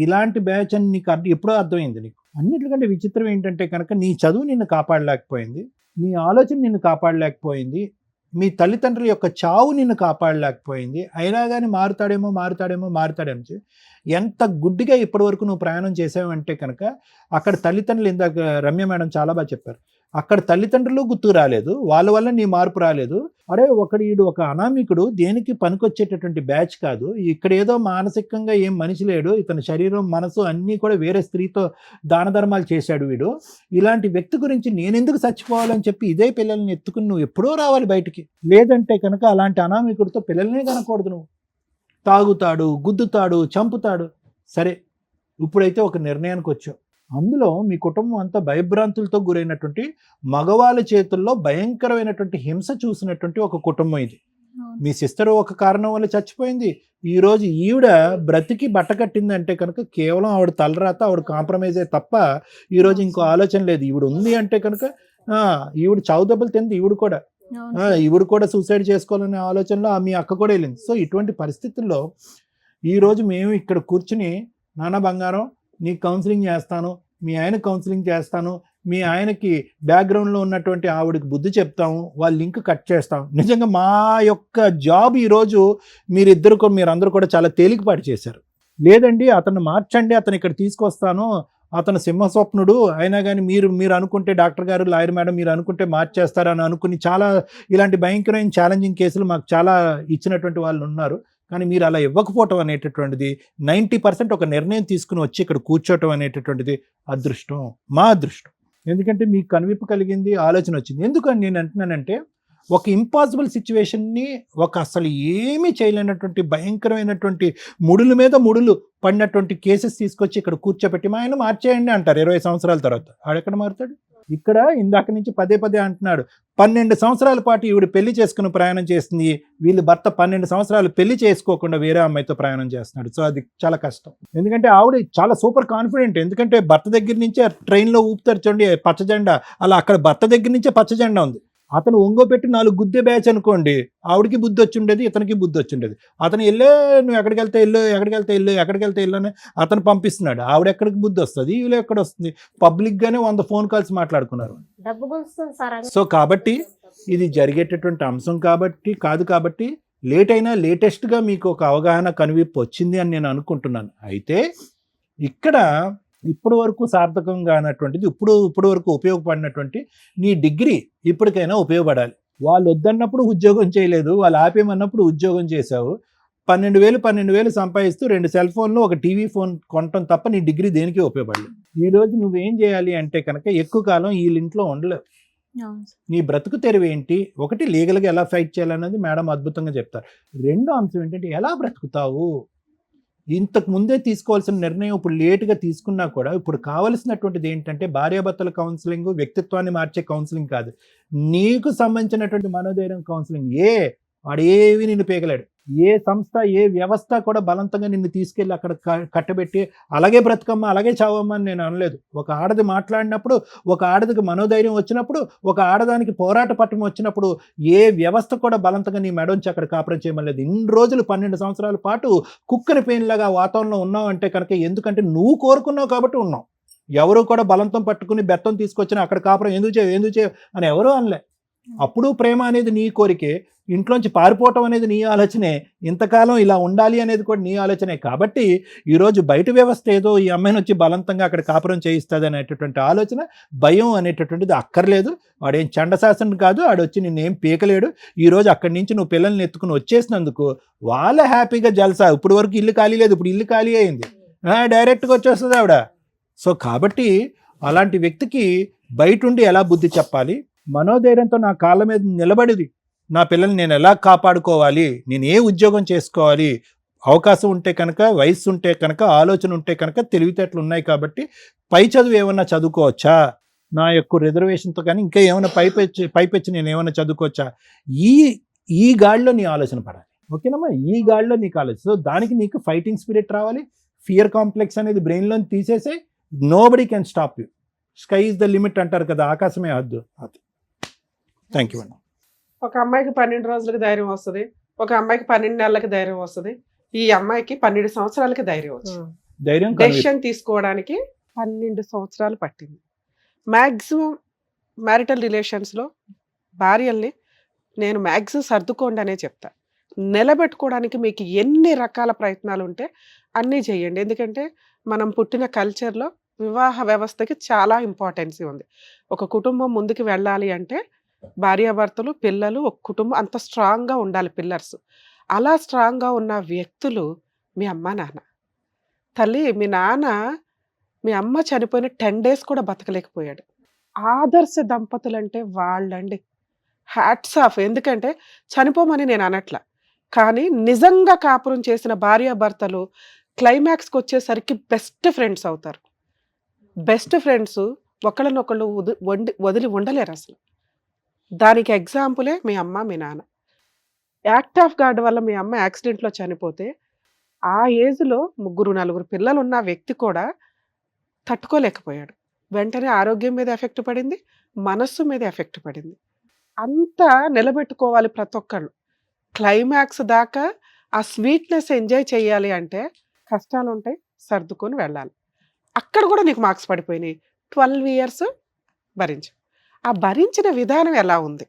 ఇలాంటి బ్యాచ్ అని నీకు ఎప్పుడో అర్థమైంది నీకు. అన్నిటికంటే విచిత్రం ఏంటంటే కనుక నీ చదువు నిన్ను కాపాడలేకపోయింది, నీ ఆలోచన నిన్ను కాపాడలేకపోయింది, మీ తల్లిదండ్రుల యొక్క చావు నిన్ను కాపాడలేకపోయింది. అయినా కానీ మారుతాడేమో ఎంత గుడ్డిగా ఇప్పటి వరకు నువ్వు ప్రయాణం చేసావంటే కనుక అక్కడ తల్లిదండ్రులు, ఇందాక రమ్య మేడం చాలా బాగా చెప్పారు, అక్కడ తల్లిదండ్రులు గుర్తుకు రాలేదు, వాళ్ళ వల్ల నీ మార్పు రాలేదు. అరే ఈడు ఒక అనామికుడు, దేనికి పనికొచ్చేటటువంటి బ్యాచ్ కాదు, ఇక్కడ ఏదో మానసికంగా ఏం మనిషి లేడు, ఇతని శరీరం మనసు అన్నీ కూడా వేరే స్త్రీతో దాన ధర్మాలు చేశాడు వీడు, ఇలాంటి వ్యక్తి గురించి నేనెందుకు చచ్చిపోవాలని చెప్పి ఇదే పిల్లల్ని ఎత్తుకుని నువ్వు ఎప్పుడో రావాలి బయటికి. లేదంటే కనుక అలాంటి అనామికుడితో పిల్లల్నే కనకూడదు. నువ్వు తాగుతాడు, గుద్దుతాడు, చంపుతాడు. సరే, ఇప్పుడైతే ఒక నిర్ణయానికి వచ్చావు. అందులో మీ కుటుంబం అంతా భయభ్రాంతులతో గురైనటువంటి, మగవాళ్ళ చేతుల్లో భయంకరమైనటువంటి హింస చూసినటువంటి ఒక కుటుంబం ఇది. మీ సిస్టర్ ఒక కారణం వల్ల చచ్చిపోయింది. ఈ రోజు ఈవిడ బ్రతికి బట్ట కట్టిందంటే కనుక కేవలం ఆవిడ తలరాత, ఆవిడ కాంప్రమైజే తప్ప ఈరోజు ఇంకో ఆలోచన లేదు. ఈవిడ ఉంది అంటే కనుక ఈవిడ చావు దెబ్బలు తింది. ఈవిడ కూడా సూసైడ్ చేసుకోవాలనే ఆలోచనలో మీ అక్క కూడా వెళ్ళింది. సో ఇటువంటి పరిస్థితుల్లో ఈరోజు మేము ఇక్కడ కూర్చుని, నాన్న బంగారం నీకు కౌన్సిలింగ్ చేస్తాను, మీ ఆయన కౌన్సిలింగ్ చేస్తాను, మీ ఆయనకి బ్యాక్గ్రౌండ్లో ఉన్నటువంటి ఆవిడకి బుద్ధి చెప్తాము, వాళ్ళ లింక్ కట్ చేస్తాం. నిజంగా మా యొక్క జాబ్ ఈరోజు మీరందరూ కూడా చాలా తేలికపాటు చేశారు. లేదండి అతను మార్చండి, అతను ఇక్కడ తీసుకొస్తాను, అతను సింహస్వప్నుడు అయినా కానీ మీరు అనుకుంటే, డాక్టర్ గారు, లాయర్ మేడం మీరు అనుకుంటే మార్చేస్తారని అనుకుని చాలా ఇలాంటి భయంకరమైన ఛాలెంజింగ్ కేసులు మాకు చాలా ఇచ్చినటువంటి వాళ్ళు ఉన్నారు. కానీ మీరు అలా ఇవ్వకపోవటం అనేటటువంటిది 90% ఒక నిర్ణయం తీసుకుని వచ్చి ఇక్కడ కూర్చోవటం అనేటటువంటిది అదృష్టం, మా అదృష్టం. ఎందుకంటే మీకు కనువిప్పు కలిగింది, ఆలోచన వచ్చింది. ఎందుకని నేను అంటున్నానంటే, ఒక ఇంపాసిబుల్ సిచ్యువేషన్ని, ఒక అసలు ఏమీ చేయలేనటువంటి భయంకరమైనటువంటి ముడుల మీద ముడులు పడినటువంటి కేసెస్ తీసుకొచ్చి ఇక్కడ కూర్చోబెట్టి మా ఆయన మార్చేయండి అంటారు 20 సంవత్సరాల తర్వాత. ఆడెక్కడ మారుతాడు? ఇక్కడ ఇందాక నుంచి పదే అంటున్నాడు, 12 సంవత్సరాల పాటు ఈవిడ పెళ్లి చేసుకుని ప్రయాణం చేస్తుంది, వీళ్ళు భర్త 12 సంవత్సరాలు పెళ్లి చేసుకోకుండా వేరే అమ్మాయితో ప్రయాణం చేస్తున్నాడు. సో అది చాలా కష్టం. ఎందుకంటే ఆవిడ చాలా సూపర్ కాన్ఫిడెంట్. ఎందుకంటే భర్త దగ్గర నుంచే ట్రైన్లో ఊపుతారు చూడండి పచ్చ జెండా, అలా అక్కడ భర్త దగ్గర నుంచే పచ్చ జెండా ఉంది. అతను ఒంగోపెట్టి 4 గుద్దే బ్యాచ్ అనుకోండి, ఆవిడకి బుద్ధి వచ్చి ఉండేది, ఇతనికి బుద్ధి వచ్చి ఉండేది. అతను నువ్వు ఎక్కడికి వెళ్తే ఇల్లు అని అతను పంపిస్తున్నాడు, ఆవిడ ఎక్కడికి బుద్ధి వస్తుంది, వీళ్ళు ఎక్కడ వస్తుంది? పబ్లిక్గానే 100 ఫోన్ కాల్స్ మాట్లాడుకున్నారు. సో కాబట్టి ఇది జరిగేటటువంటి అంశం కాబట్టి లేట్ అయినా లేటెస్ట్గా మీకు ఒక అవగాహన, కనువిప్పు వచ్చింది అని నేను అనుకుంటున్నాను. అయితే ఇక్కడ ఇప్పుడు వరకు సార్థకంగా అన్నటువంటిది, ఇప్పుడు వరకు ఉపయోగపడినటువంటి నీ డిగ్రీ ఇప్పటికైనా ఉపయోగపడాలి. వాళ్ళు వద్దన్నప్పుడు ఉద్యోగం చేయలేదు, వాళ్ళు ఆపేమన్నప్పుడు ఉద్యోగం చేశావు. 12,000 సంపాదిస్తూ 2 సెల్ ఫోన్లు, ఒక టీవీ ఫోన్ కొనటం తప్ప నీ డిగ్రీ దేనికి ఉపయోగపడలేదు. ఈరోజు నువ్వేం చేయాలి అంటే కనుక, ఎక్కువ కాలం వీళ్ళింట్లో ఉండలేవు. నీ బ్రతుకు తెరువు ఏంటి? ఒకటి, లీగల్గా ఎలా ఫైట్ చేయాలన్నది మేడం అద్భుతంగా చెప్తారు. రెండో అంశం ఏంటంటే, ఎలా బ్రతుకుతావు? ఇంతకు ముందే తీసుకోవాల్సిన నిర్ణయం ఇప్పుడు లేటుగా తీసుకున్నా కూడా, ఇప్పుడు కావలసినటువంటిది ఏంటంటే భార్యాభర్తల కౌన్సిలింగ్, వ్యక్తిత్వాన్ని మార్చే కౌన్సిలింగ్ కాదు, నీకు సంబంధించినటువంటి మనోధైర్యం కౌన్సిలింగ్. వాడేవి నిన్ను పేగలేడు. ఏ సంస్థ, ఏ వ్యవస్థ కూడా బలవంతంగా నిన్ను తీసుకెళ్ళి అక్కడ కట్టబెట్టి అలాగే బ్రతకమ్మా, అలాగే చావమ్మా అని నేను అనలేదు. ఒక ఆడది మాట్లాడినప్పుడు, ఒక ఆడదికి మనోధైర్యం వచ్చినప్పుడు, ఒక ఆడదానికి పోరాట పట్టం వచ్చినప్పుడు ఏ వ్యవస్థ కూడా బలవంతంగా నీ మెడొంచి అక్కడ కాపురం చేయమలేదు. ఇన్ని రోజులు 12 సంవత్సరాల పాటు కుక్కని పెయిన్లాగా వాతావరణంలో ఉన్నావు అంటే కనుక, ఎందుకంటే నువ్వు కోరుకున్నావు కాబట్టి ఉన్నావు. ఎవరు కూడా బలంతం పట్టుకుని బెత్తం తీసుకొచ్చిన అక్కడ కాపురం ఎందుకు చేయవు అని ఎవరూ అనలే. అప్పుడు ప్రేమ అనేది నీ కోరికే, ఇంట్లోంచి పారిపోవటం అనేది నీ ఆలోచనే, ఇంతకాలం ఇలా ఉండాలి అనేది కూడా నీ ఆలోచనే. కాబట్టి ఈరోజు బయట వ్యవస్థ ఏదో ఈ అమ్మాయిని వచ్చి బలవంతంగా అక్కడ కాపురం చేయిస్తుంది అనేటటువంటి ఆలోచన, భయం అనేటటువంటిది అక్కర్లేదు. వాడేం చండశాసనం కాదు, ఆడొచ్చి నిన్నేం పీకలేడు. ఈరోజు అక్కడి నుంచి నువ్వు పిల్లల్ని ఎత్తుకుని వచ్చేసినందుకు వాళ్ళ హ్యాపీగా జల్సా. ఇప్పుడు వరకు ఇల్లు ఖాళీ లేదు, ఇప్పుడు ఇల్లు ఖాళీ అయింది, డైరెక్ట్గా వచ్చేస్తుంది ఆవిడ. సో కాబట్టి అలాంటి వ్యక్తికి బయటుండి ఎలా బుద్ధి చెప్పాలి, మనోధైర్యంతో నా కాళ్ళ మీద నిలబడిది, నా పిల్లల్ని నేను ఎలా కాపాడుకోవాలి, నేను ఏ ఉద్యోగం చేసుకోవాలి, అవకాశం ఉంటే కనుక, వయస్సు ఉంటే కనుక, ఆలోచన ఉంటే కనుక, తెలివితేటలు ఉన్నాయి కాబట్టి పై చదువు ఏమన్నా చదువుకోవచ్చా, నా యొక్క రిజర్వేషన్తో కానీ ఇంకా ఏమైనా పైపెచ్చి నేను ఏమైనా చదువుకోవచ్చా, ఈ గాడిలో నీ ఆలోచన పడాలి. ఓకేనమ్మా? ఈ గాడిలో నీకు ఆలోచన. సో దానికి నీకు ఫైటింగ్ స్పిరిట్ రావాలి. ఫియర్ కాంప్లెక్స్ అనేది బ్రెయిన్లో తీసేసే, nobody can stop you. Sky is the limit అంటారు కదా, ఆకాశమే హద్దు. అది. థ్యాంక్ యూ అండి. ఒక అమ్మాయికి 12 రోజులకి ధైర్యం వస్తుంది, ఒక అమ్మాయికి 12 నెలలకి ధైర్యం వస్తుంది, ఈ అమ్మాయికి 12 సంవత్సరాలకి ధైర్యం వచ్చింది. డెసిషన్ తీసుకోవడానికి 12 సంవత్సరాలు పట్టింది. మ్యాక్సిమం మ్యారిటల్ రిలేషన్స్లో భార్యల్ని నేను మ్యాక్సిమం సర్దుకోండి అనే చెప్తా. నిలబెట్టుకోవడానికి మీకు ఎన్ని రకాల ప్రయత్నాలు ఉంటే అన్నీ చేయండి. ఎందుకంటే మనం పుట్టిన కల్చర్లో వివాహ వ్యవస్థకి చాలా ఇంపార్టెన్సీ ఉంది. ఒక కుటుంబం ముందుకు వెళ్ళాలి అంటే భార్యాభర్తలు, పిల్లలు, ఒక కుటుంబం అంత స్ట్రాంగ్‌గా ఉండాలి పిల్లర్స్. అలా స్ట్రాంగ్‌గా ఉన్న వ్యక్తులు మీ అమ్మ, నాన్న. తల్లి మీ నాన్న మీ అమ్మ చనిపోయిన 10 డేస్ కూడా బతకలేకపోయాడు. ఆదర్శ దంపతులంటే వాళ్ళండి. Hats off. ఎందుకంటే చనిపోమని నేను అనట్ల. కానీ నిజంగా కాపురం చేసిన భార్యాభర్తలు క్లైమాక్స్‌కొచ్చేసరికి బెస్ట్ ఫ్రెండ్స్ అవుతారు. బెస్ట్ ఫ్రెండ్స్ ఒకళ్ళనొకళ్ళు వదిలి ఉండలేరసలు. దానికి ఎగ్జాంపులే మీ అమ్మ, మీ నాన్న. యాక్ట్ ఆఫ్ గాడ్ వల్ల మీ అమ్మ యాక్సిడెంట్‌లో చనిపోతే, ఆ ఏజ్‌లో 3, 4 పిల్లలున్న వ్యక్తి కూడా తట్టుకోలేకపోయాడు. వెంటనే ఆరోగ్యం మీద ఎఫెక్ట్ పడింది. మనస్సు మీద ఎఫెక్ట్ పడింది. అంతా నిలబెట్టుకోవాలి ప్రతి ఒక్కళ్ళు. క్లైమాక్స్ దాకా ఆ స్వీట్‌నెస్ ఎంజాయ్ చేయాలి అంటే కష్టాలుంటాయి, సర్దుకొని వెళ్ళాలి. అక్కడ కూడా నీకు మార్క్స్ పడిపోయినాయి. 12 ఇయర్స్ భరించావు. ఆ భరించిన విధానం ఎలా ఉంది?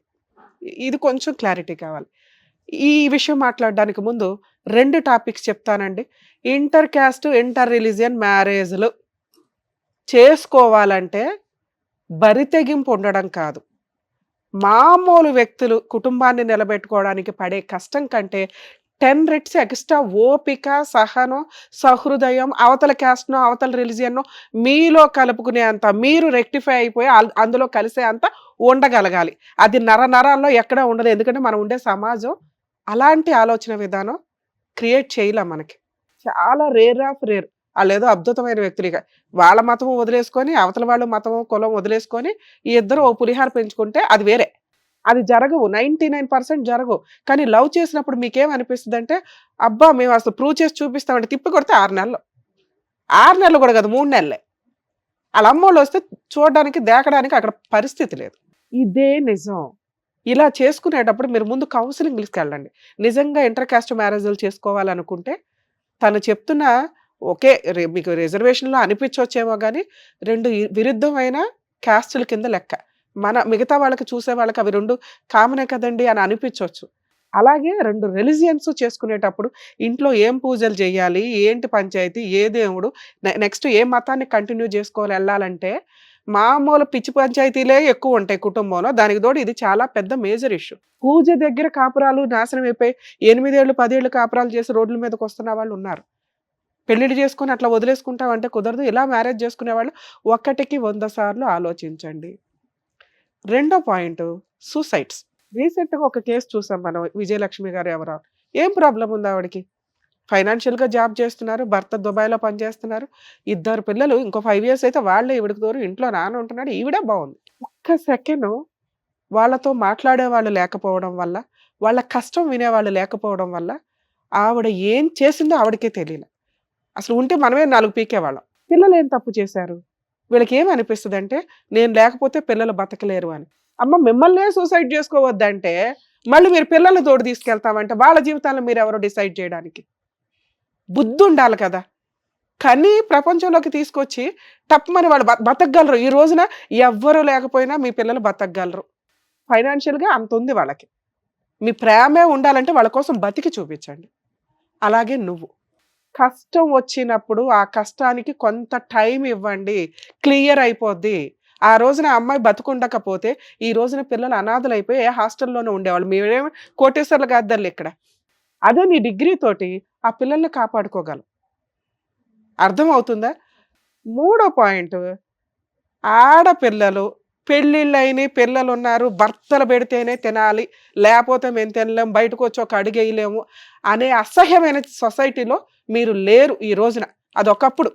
ఇది కొంచెం క్లారిటీ కావాలి. ఈ విషయం మాట్లాడడానికి ముందు 2 టాపిక్స్ చెప్తానండి. ఇంటర్ కాస్ట్, ఇంటర్ రిలీజియన్ మ్యారేజ్‌లు చేసుకోవాలంటే బరితెగింపు ఉండడం కాదు. మామూలు వ్యక్తులు కుటుంబాన్ని నిలబెట్టుకోవడానికి పడే కష్టం కంటే 10 రెట్స్ ఎక్స్ట్రా ఓపిక, సహనం, సహృదయం, అవతల క్యాస్ట్‌నో, అవతల రిలీజియన్‌నో మీలో కలుపుకునే అంత, మీరు రెక్టిఫై అయిపోయి అందులో కలిసే అంత ఉండగలగాలి. అది నరాల్లో ఎక్కడా ఉండదు. ఎందుకంటే మనం ఉండే సమాజం అలాంటి ఆలోచన విధానం క్రియేట్ చేయలే మనకి. చాలా రేర్ ఆఫ్ రేర్. ఆళ్ళేదో అద్భుతమైన వ్యక్తులిగా వాళ్ళ మతం వదిలేసుకొని, అవతల వాళ్ళు మతం, కులం వదిలేసుకొని ఈ ఇద్దరు ఓ పులిహార పెంచుకుంటే అది వేరే. అది జరగవు. 99% జరగవు. కానీ లవ్ చేసినప్పుడు మీకేమనిపిస్తదంటే, అబ్బా! మేము అసలు ప్రూవ్ చేసి చూపిస్తామంటే తిప్పి కొడితే 6 నెలలు. 6 నెలలు కూడా కాదు 3 నెలలే. ఆళ్ళ అమ్మోళ్ళొస్తే చూడడానికి, దేకడానికి అక్కడ పరిస్థితి లేదు. ఇదే నిజం. ఇలా చేసుకునేటప్పుడు మీరు ముందు కౌన్సెలింగ్‌లకెళ్ళండి. నిజంగా ఇంటర్ కాస్ట్ మ్యారేజ్‌లు చేసుకోవాలనుకుంటే తను చెప్తున్న ఓకే. మీకు రిజర్వేషన్‌లో అనిపించొచ్చేమో గానీ 2 విరుద్ధమైన కాస్టుల కింద లెక్క. మిగతా వాళ్ళకి చూసే వాళ్ళకి అవి 2 కామనే కదండీ అని అనిపించొచ్చు. అలాగే 2 రిలిజియన్స్ చేసుకునేటప్పుడు ఇంట్లో ఏం పూజలు చేయాలి, ఏంటి పంచాయతీ, ఏ దేవుడు, నెక్స్ట్ ఏ మతాన్ని కంటిన్యూ చేసుకోవాలి ఎళ్ళాలంటే మామూలు పిచ్చి పంచాయతీలే ఎక్కువ ఉంటాయి కుటుంబంలో. దానికి తోడు ఇది చాలా పెద్ద మేజర్ ఇష్యూ. పూజ దగ్గర కాపురాలు నాశనం అయిపోయి 8 ఏళ్ళు, 10 ఏళ్ళు కాపురాలు చేసి రోడ్ల మీదకి వస్తున్న వాళ్ళు ఉన్నారు. పెళ్లిళ్ళు చేసుకొని అట్లా వదిలేసుకుంటామంటే కుదరదు. ఇలా మ్యారేజ్ చేసుకునేవాళ్ళు 1కి 100 సార్లు ఆలోచించండి. రెండో పాయింట్ సూసైడ్స్. రీసెంట్‌గా ఒక కేసు చూసాం మనం. విజయలక్ష్మి గారు ఎవరో. ఏం ప్రాబ్లమ్ ఉంది ఆవిడకి? ఫైనాన్షియల్‌గా జాబ్ చేస్తున్నారు. భర్త దుబాయ్‌లో పనిచేస్తున్నారు. 2 పిల్లలు. ఇంకో 5 ఇయర్స్ అయితే వాళ్ళే ఈవిడకి తోడు. ఇంట్లో నాన్న ఉంటున్నాడు. ఈవిడే బాగుంది. ఒక్క సెకండ్ వాళ్ళతో మాట్లాడేవాళ్ళు లేకపోవడం వల్ల, వాళ్ళ కష్టం వినేవాళ్ళు లేకపోవడం వల్ల ఆవిడ ఏం చేసిందో ఆవిడకే తెలియలే. అసలు ఉంటే మనమే 4 పీకేవాళ్ళం. పిల్లలు ఏం తప్పు చేశారు? వీళ్ళకి ఏమనిపిస్తదంటే నేను లేకపోతే పిల్లలు బతకలేరు అని. అమ్మ మిమ్మల్నే సూసైడ్ చేసుకోవద్దంటే మళ్ళీ మీరు పిల్లల్ని తోడు తీసుకెళ్తామంటే వాళ్ళ జీవితాలను మీరెవరో డిసైడ్ చేయడానికి. బుద్ధుండాలి కదా! కని ప్రపంచంలోకి తీసుకొచ్చి టప్‌మని వాళ్ళు బతకగలరు. ఈ రోజున ఎవ్వరు లేకపోయినా మీ పిల్లలు బతకగలరు. ఫైనాన్షియల్‌గా అంతుంది వాళ్ళకి. మీ ప్రేమే ఉండాలంటే వాళ్ళ కోసం బతికి చూపించండి. అలాగే నువ్వు. కష్టం వచ్చినప్పుడు ఆ కష్టానికి కొంత టైం ఇవ్వండి. క్లియర్ అయిపోద్ది. ఆ రోజున ఆ అమ్మాయి బతికుండకపోతే ఈ రోజున పిల్లలు అనాథలైపోయి ఏ హాస్టల్‌లోనే ఉండేవాళ్ళు. మీరేమో కోటేశ్వర్లు కాద్దర్లు ఇక్కడ. అదే నీ డిగ్రీ తోటి ఆ పిల్లల్ని కాపాడుకోగలవు. అర్థమవుతుందా? మూడో పాయింట్ ఆడపిల్లలు పెళ్ళిళ్ళైనయి, పిల్లలున్నారు, భర్తలు పెడితేనే తినాలి, లేకపోతే మేము తినలేము, బయటకు వచ్చి ఒక అడుగేయలేము అనే అసహ్యమైన సొసైటీలో మీరు లేరు ఈ రోజున. అదొకప్పుడు.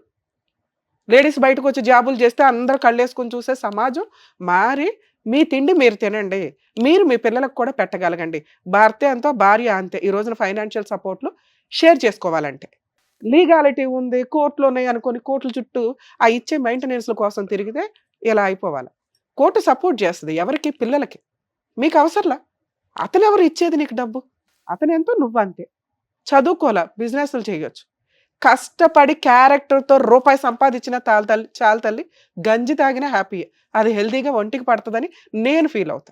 లేడీస్ బయటకు వచ్చి జాబులు చేస్తే అందరూ కళ్ళేసుకుని చూసే సమాజం మారి మీ తిండి మీరు తినండి. మీరు మీ పిల్లలకు కూడా పెట్టగలగండి. భర్త ఎంతో భార్య అంతే. ఈ రోజున ఫైనాన్షియల్ సపోర్ట్లు షేర్ చేసుకోవాలంటే. లీగాలిటీ ఉంది, కోర్టులు ఉన్నాయి అనుకోని కోర్టుల చుట్టూ ఆ ఇచ్చే మెయింటెనెన్స్ల కోసం తిరిగితే ఇలా అయిపోవాలి. కోర్టు సపోర్ట్ చేస్తుంది ఎవరికి? పిల్లలకి. మీకు అవసరంలా. అతనెవరు ఇచ్చేది నీకు డబ్బు? అతనెంతో నువ్వంతే. చదువుకోలే, బిజినెస్లు చేయొచ్చు. కష్టపడి క్యారెక్టర్తో రూపాయి సంపాదించిన చాలు తల్లి. గంజి తాగినా హ్యాపీయే. అది హెల్దీగా ఒంటికి పడుతుందని నేను ఫీల్ అవుతా.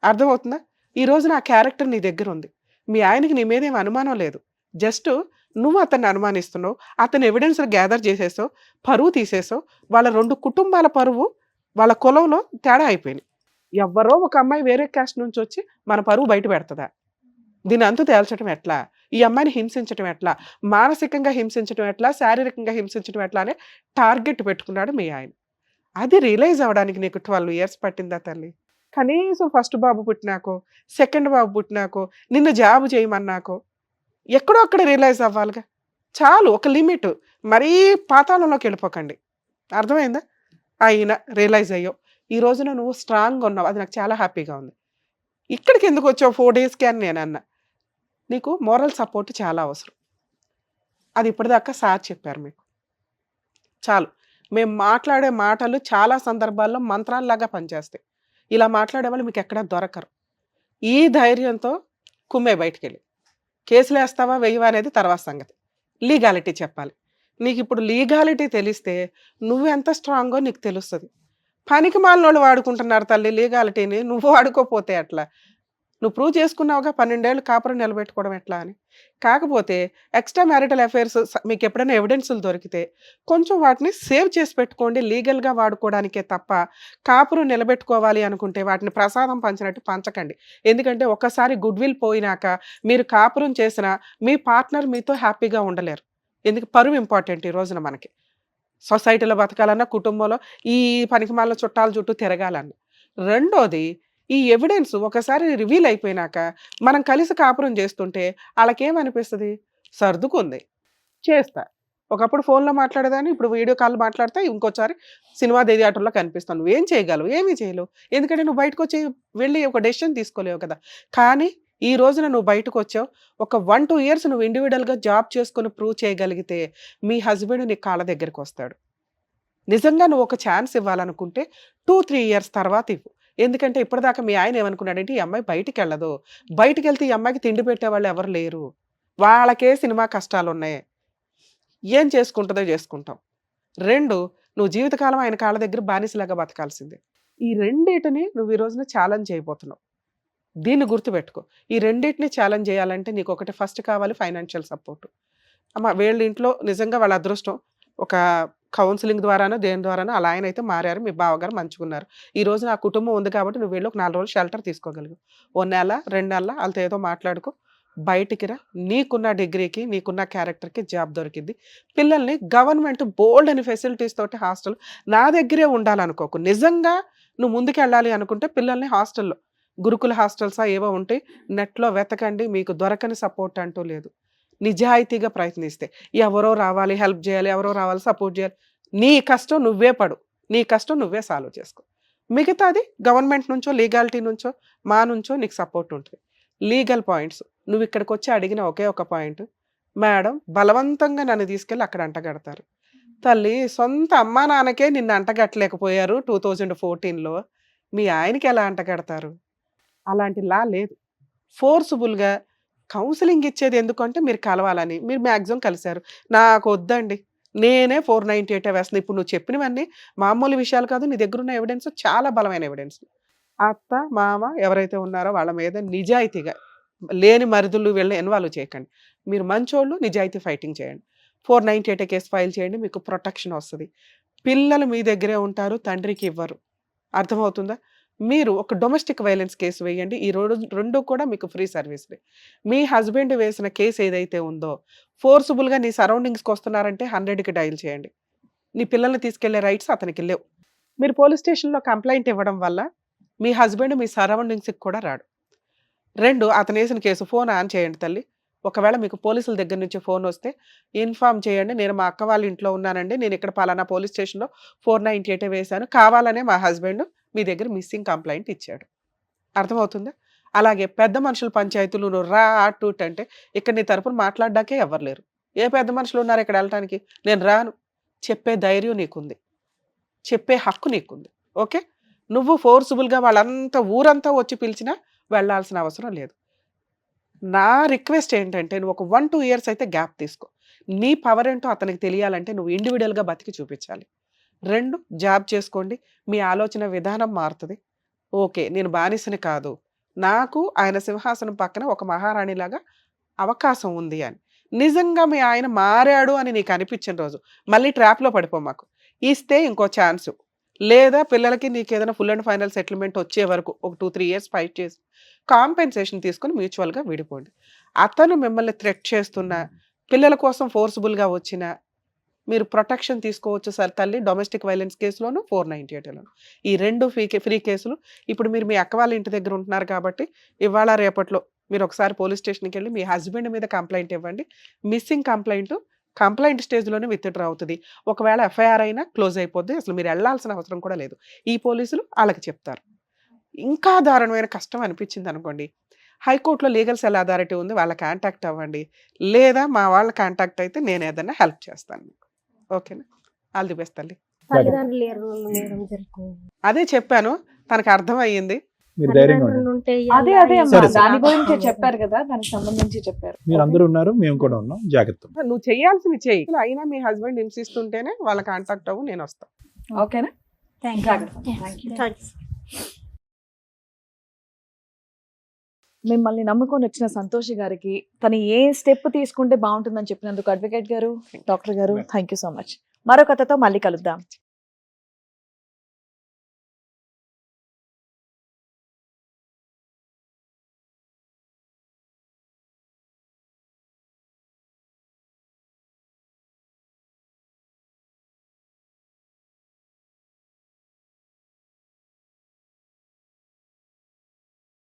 అర్థమవుతుందా? ఈ రోజున ఆ క్యారెక్టర్ నీ దగ్గర ఉంది. మీ ఆయనకి నీ మీద ఏం అనుమానం లేదు. జస్ట్ నువ్వు అతన్ని అనుమానిస్తున్నావు, అతను ఎవిడెన్స్ గ్యాదర్ చేసేసావు, పరువు తీసేసావు. వాళ్ళ 2 కుటుంబాల పరువు, వాళ్ళ కులంలో తేడా అయిపోయినాయి. ఎవరో ఒక అమ్మాయి వేరే క్యాస్ట్ నుంచి వచ్చి మన పరువు బయట పెడతదా? దీని అంతు తేల్చడం ఎట్లా? ఈ అమ్మాయిని హింసించడం ఎట్లా? మానసికంగా హింసించడం ఎట్లా? శారీరకంగా హింసించడం ఎట్లా అనే టార్గెట్ పెట్టుకున్నాడు మీ ఆయన. అది రియలైజ్ అవ్వడానికి నీకు 12 ఇయర్స్ పట్టిందా తల్లి? కనీసం ఫస్ట్ బాబు పుట్టినాకో, సెకండ్ బాబు పుట్టినాకో, నిన్ను జాబ్ చేయమన్నాకో ఎక్కడో అక్కడ రియలైజ్ అవ్వాలిగా. చాలు, ఒక లిమిట్. మరీ పాతాళంలోకి వెళ్ళిపోకండి. అర్థమైందా? అయినా రియలైజ్ అయ్యో, ఈ రోజున నువ్వు స్ట్రాంగ్గా ఉన్నావు, అది నాకు చాలా హ్యాపీగా ఉంది. ఇక్కడికి ఎందుకు వచ్చావు 4 డేస్కి అని నేను అన్నా. నీకు మోరల్ సపోర్ట్ చాలా అవసరం. అది ఇప్పటిదాకా సార్ చెప్పారు మీకు. చాలు, మేము మాట్లాడే మాటలు చాలా సందర్భాల్లో మంత్రాల్లాగా పనిచేస్తాయి. ఇలా మాట్లాడే వాళ్ళు మీకు ఎక్కడా దొరకరు. ఈ ధైర్యంతో కుమ్మే బయటికి వెళ్ళి కేసులు వేస్తావా వేయవా అనేది తర్వాత సంగతి. లీగాలిటీ చెప్పాలి. నీకు ఇప్పుడు లీగాలిటీ తెలిస్తే నువ్వెంత స్ట్రాంగో నీకు తెలుస్తుంది. పనికి మాలినోళ్ళు వాడుకుంటున్నారు తల్లి లీగాలిటీని, నువ్వు వాడుకోపోతే ఎట్లా? నువ్వు ప్రూవ్ చేసుకున్నావుగా 12 ఏళ్ళు కాపురం నిలబెట్టుకోవడం ఎట్లా అని. కాకపోతే ఎక్స్ట్రా మ్యారిటల్ అఫైర్స్ మీకు ఎప్పుడైనా ఎవిడెన్సులు దొరికితే కొంచెం వాటిని సేవ్ చేసి పెట్టుకోండి, లీగల్గా వాడుకోవడానికే తప్ప కాపురం నిలబెట్టుకోవాలి అనుకుంటే వాటిని ప్రసాదం పంచినట్టు పంచకండి. ఎందుకంటే ఒక్కసారి గుడ్ విల్ పోయినాక మీరు కాపురం చేసినా మీ పార్ట్నర్ మీతో హ్యాపీగా ఉండలేరు. ఎందుకు? పరువు ఇంపార్టెంట్ ఈ రోజున మనకి. సొసైటీలో బతకాలన్నా, కుటుంబంలో ఈ పనికిమాల చుట్టాల చుట్టూ తిరగాలన్నా. రెండోది, ఈ ఎవిడెన్స్ ఒకసారి రివీల్ అయిపోయినాక మనం కలిసి కాపురం చేస్తుంటే వాళ్ళకేమనిపిస్తుంది? సర్దుకుంది, చేస్తా. ఒకప్పుడు ఫోన్లో మాట్లాడేదాన్ని, ఇప్పుడు వీడియో కాల్ మాట్లాడితే ఇంకోసారి సినిమా థియేటర్లో కనిపిస్తాను. నువ్వేం చేయగలవు? ఏమీ చేయలేవు. ఎందుకంటే నువ్వు బయటకు వచ్చి వెళ్ళి ఒక డెసిషన్ తీసుకోలేవు కదా. కానీ ఈ రోజున నువ్వు బయటకు వచ్చావు, ఒక 1-2 ఇయర్స్ నువ్వు ఇండివిజువల్గా జాబ్ చేసుకొని ప్రూవ్ చేయగలిగితే మీ హస్బెండ్ నీ కాళ్ళ దగ్గరికి వస్తాడు. నిజంగా నువ్వు ఒక ఛాన్స్ ఇవ్వాలనుకుంటే 2-3 ఇయర్స్ తర్వాత ఇవ్వు. ఎందుకంటే ఇప్పటిదాకా మీ ఆయన ఏమనుకున్నాడంటే ఈ అమ్మాయి బయటికి వెళ్ళదు, బయటికి వెళ్తే ఈ అమ్మాయికి తిండి పెట్టేవాళ్ళు ఎవరు లేరు, వాళ్ళకే సినిమా కష్టాలు ఉన్నాయి, ఏం చేసుకుంటుందో చేసుకుంటాం. 2, నువ్వు జీవితకాలం ఆయన కాళ్ళ దగ్గర బానిసలాగా బతకాల్సిందే. ఈ రెండింటిని నువ్వు ఈ రోజున ఛాలెంజ్ చేయబోతున్నావు. దీన్ని గుర్తుపెట్టుకో. ఈ రెండింటిని ఛాలెంజ్ చేయాలంటే నీకు ఒకటి ఫస్ట్ కావాలి, ఫైనాన్షియల్ సపోర్ట్. అమ్మ వీళ్ళ ఇంట్లో నిజంగా వాళ్ళ అదృష్టం, ఒక కౌన్సిలింగ్ ద్వారానో దేని ద్వారానో అలా ఆయన అయితే మారారు, మీ బావగారు మంచుకున్నారు. ఈ రోజు నా కుటుంబం ఉంది కాబట్టి నువ్వు వెళ్ళి ఒక 4 రోజులు షెల్టర్ తీసుకోగలిగు. 1 నెల 2 నెలల వాళ్ళతో ఏదో మాట్లాడుకో, బయటికి రా. నీకున్న డిగ్రీకి నీకున్న క్యారెక్టర్కి జాబ్ దొరికింది. పిల్లల్ని గవర్నమెంట్ బోల్డ్ అని ఫెసిలిటీస్ తోటి హాస్టల్ నా దగ్గరే ఉండాలనుకోకు. నిజంగా నువ్వు ముందుకు వెళ్ళాలి అనుకుంటే పిల్లల్ని హాస్టల్లో, గురుకుల హాస్టల్సా ఏవో ఉంటాయి, నెట్లో వెతకండి. మీకు దొరకని సపోర్ట్ అంటూ లేదు. నిజాయితీగా ప్రయత్నిస్తే ఎవరో రావాలి హెల్ప్ చేయాలి, ఎవరో రావాలి సపోర్ట్ చేయాలి, నీ కష్టం నువ్వే పడు, నీ కష్టం నువ్వే సాల్వ్ చేసుకో. మిగతాది గవర్నమెంట్ నుంచో లీగాలిటీ నుంచో మా నుంచో నీకు సపోర్ట్ ఉంటుంది. లీగల్ పాయింట్స్ నువ్వు ఇక్కడికి వచ్చి అడిగిన ఒకే ఒక పాయింట్, మేడం బలవంతంగా నన్ను తీసుకెళ్ళి అక్కడ అంటగడతారు. తల్లి, సొంత అమ్మా నాన్నకే నిన్ను అంటగట్టలేకపోయారు 2014లో, మీ ఆయనకి ఎలా అంటగడతారు? అలాంటి లా లేదు. ఫోర్సుబుల్గా కౌన్సిలింగ్ ఇచ్చేది ఎందుకంటే మీరు కలవాలని. మీరు మ్యాక్సిమం కలిశారు. నాకు వద్దండి, నేనే 498 వేస్తాను. ఇప్పుడు నువ్వు చెప్పినవన్నీ మామూలు విషయాలు కాదు, నీ దగ్గర ఉన్న ఎవిడెన్స్ చాలా బలమైన ఎవిడెన్స్. అత్త మామ ఎవరైతే ఉన్నారో వాళ్ళ మీద నిజాయితీగా, లేని మరుదులు వీళ్ళని ఇన్వాల్వ్ చేయకండి. మీరు మంచోళ్ళు, నిజాయితీ ఫైటింగ్ చేయండి. 498 కేసు ఫైల్ చేయండి, మీకు ప్రొటెక్షన్ వస్తుంది. పిల్లలు మీ దగ్గరే ఉంటారు, తండ్రికి ఇవ్వరు. అర్థమవుతుందా? మీరు ఒక డొమెస్టిక్ వైలెన్స్ కేసు వేయండి. ఈ రెండు కూడా మీకు ఫ్రీ సర్వీస్లే. మీ హస్బెండ్ వేసిన కేసు ఏదైతే ఉందో, ఫోర్సుబుల్గా నీ సరౌండింగ్స్కి వస్తున్నారంటే 100కి డైల్ చేయండి. నీ పిల్లల్ని తీసుకెళ్లే రైట్స్ అతనికి లేవు. మీరు పోలీస్ స్టేషన్లో కంప్లైంట్ ఇవ్వడం వల్ల మీ హస్బెండ్ మీ సరౌండింగ్స్కి కూడా రాడు. 2, అతను వేసిన కేసు ఫోన్ ఆన్ చేయండి తల్లి. ఒకవేళ మీకు పోలీసుల దగ్గర నుంచి ఫోన్ వస్తే ఇన్ఫామ్ చేయండి, నేను మా అక్క వాళ్ళ ఇంట్లో ఉన్నానండి, నేను ఇక్కడ పలానా పోలీస్ స్టేషన్లో 498 వేశాను, కావాలనే మా హస్బెండ్ మీ దగ్గర మిస్సింగ్ కంప్లైంట్ ఇచ్చాడు. అర్థమవుతుందా? అలాగే పెద్ద మనుషుల పంచాయతీలు నువ్వు రా అటు అంటే ఇక్కడ నీ తరపున మాట్లాడడాకే ఎవరు లేరు. ఏ పెద్ద మనుషులు ఉన్నారు ఇక్కడ వెళ్ళటానికి? నేను రాను చెప్పే ధైర్యం నీకుంది, చెప్పే హక్కు నీకుంది. ఓకే, నువ్వు ఫోర్సుబుల్గా వాళ్ళంతా ఊరంతా వచ్చి పిలిచినా వెళ్ళాల్సిన అవసరం లేదు. నా రిక్వెస్ట్ ఏంటంటే నువ్వు ఒక 1-2 ఇయర్స్ అయితే గ్యాప్ తీసుకో. నీ పవర్ ఏంటో అతనికి తెలియాలంటే నువ్వు ఇండివిజువల్గా బతికి చూపించాలి. 2, జాబ్ చేసుకోండి, మీ ఆలోచన విధానం మారుతుంది. ఓకే, నేను బానిసని కాదు, నాకు ఆయన సింహాసనం పక్కన ఒక మహారాణిలాగా అవకాశం ఉంది అని. నిజంగా మీ ఆయన మారాడు అని నీకు అనిపించిన రోజు మళ్ళీ ట్రాప్లో పడిపో మాకు. ఇస్తే ఇంకో ఛాన్స్, లేదా పిల్లలకి నీకు ఏదైనా ఫుల్ అండ్ ఫైనల్ సెటిల్మెంట్ వచ్చే వరకు ఒక 2-3 ఇయర్స్ ఫైట్ చేసి కాంపెన్సేషన్ తీసుకొని మ్యూచువల్గా విడిపోండి. అతను మిమ్మల్ని థ్రెట్ చేస్తున్నా, పిల్లల కోసం ఫోర్స్ఫుల్గా వచ్చినా మీరు ప్రొటెక్షన్ తీసుకోవచ్చు సార్ తల్లి. డొమెస్టిక్ వైలెన్స్ కేసులోను 498లోను ఈ 2 ఫ్రీ కేసులు. ఇప్పుడు మీరు మీ అక్క వాళ్ళ ఇంటి దగ్గర ఉంటున్నారు కాబట్టి ఇవాళ రేపట్లో మీరు ఒకసారి పోలీస్ స్టేషన్కి వెళ్ళి మీ హస్బెండ్ మీద కంప్లైంట్ ఇవ్వండి. మిస్సింగ్ కంప్లైంట్ స్టేజ్లోనే విత్డ్రా అవుతుంది. ఒకవేళ ఎఫ్ఐఆర్ అయినా క్లోజ్ అయిపోద్ది. అసలు మీరు వెళ్ళాల్సిన అవసరం కూడా లేదు. ఈ పోలీసులు వాళ్ళకి చెప్తారు. ఇంకా దారుణమైన కష్టం అనిపించింది అనుకోండి, హైకోర్టులో లీగల్ సెల్ అథారిటీ ఉంది, వాళ్ళ కాంటాక్ట్ అవ్వండి. లేదా మా వాళ్ళ కాంటాక్ట్ అయితే నేను ఏదైనా హెల్ప్ చేస్తాను మీకు. ఓకేనా? ఆల్ ది బెస్ట్ తల్లి. తల్లిదండ్రులు లేరు మేడం జరుగుతుంది. అదే చెప్పాను, తనకు అర్థం అయ్యింది. మీరు ధైర్యంగా ఉండండి. తల్లిదండ్రులు ఉంటే అదే అమ్మా, సరే, సరే. దాని గురించి చెప్పారు కదా, దానికి సంబంధించి చెప్పారు. మీరు అందరూ ఉన్నారు, మేము కూడా ఉన్నాం, జాగ్రత్త. నువ్వు చేయాల్సింది చెయ్యి. అయినా మీ హస్బెండ్ హింసిస్తుంటేనే వాళ్ళ కాంటాక్ట్ అవ్వు, నేను వస్తాను. ఓకేనా? Thank you. థాంక్స్. మిమ్మల్ని నమ్ముకొని వచ్చిన సంతోషి గారికి తను ఏ స్టెప్ తీసుకుంటే బాగుంటుందని చెప్పినందుకు అడ్వకేట్ గారు, డాక్టర్ గారు, థ్యాంక్ యూ సో మచ్. మరో కథతో మళ్ళీ కలుద్దాం.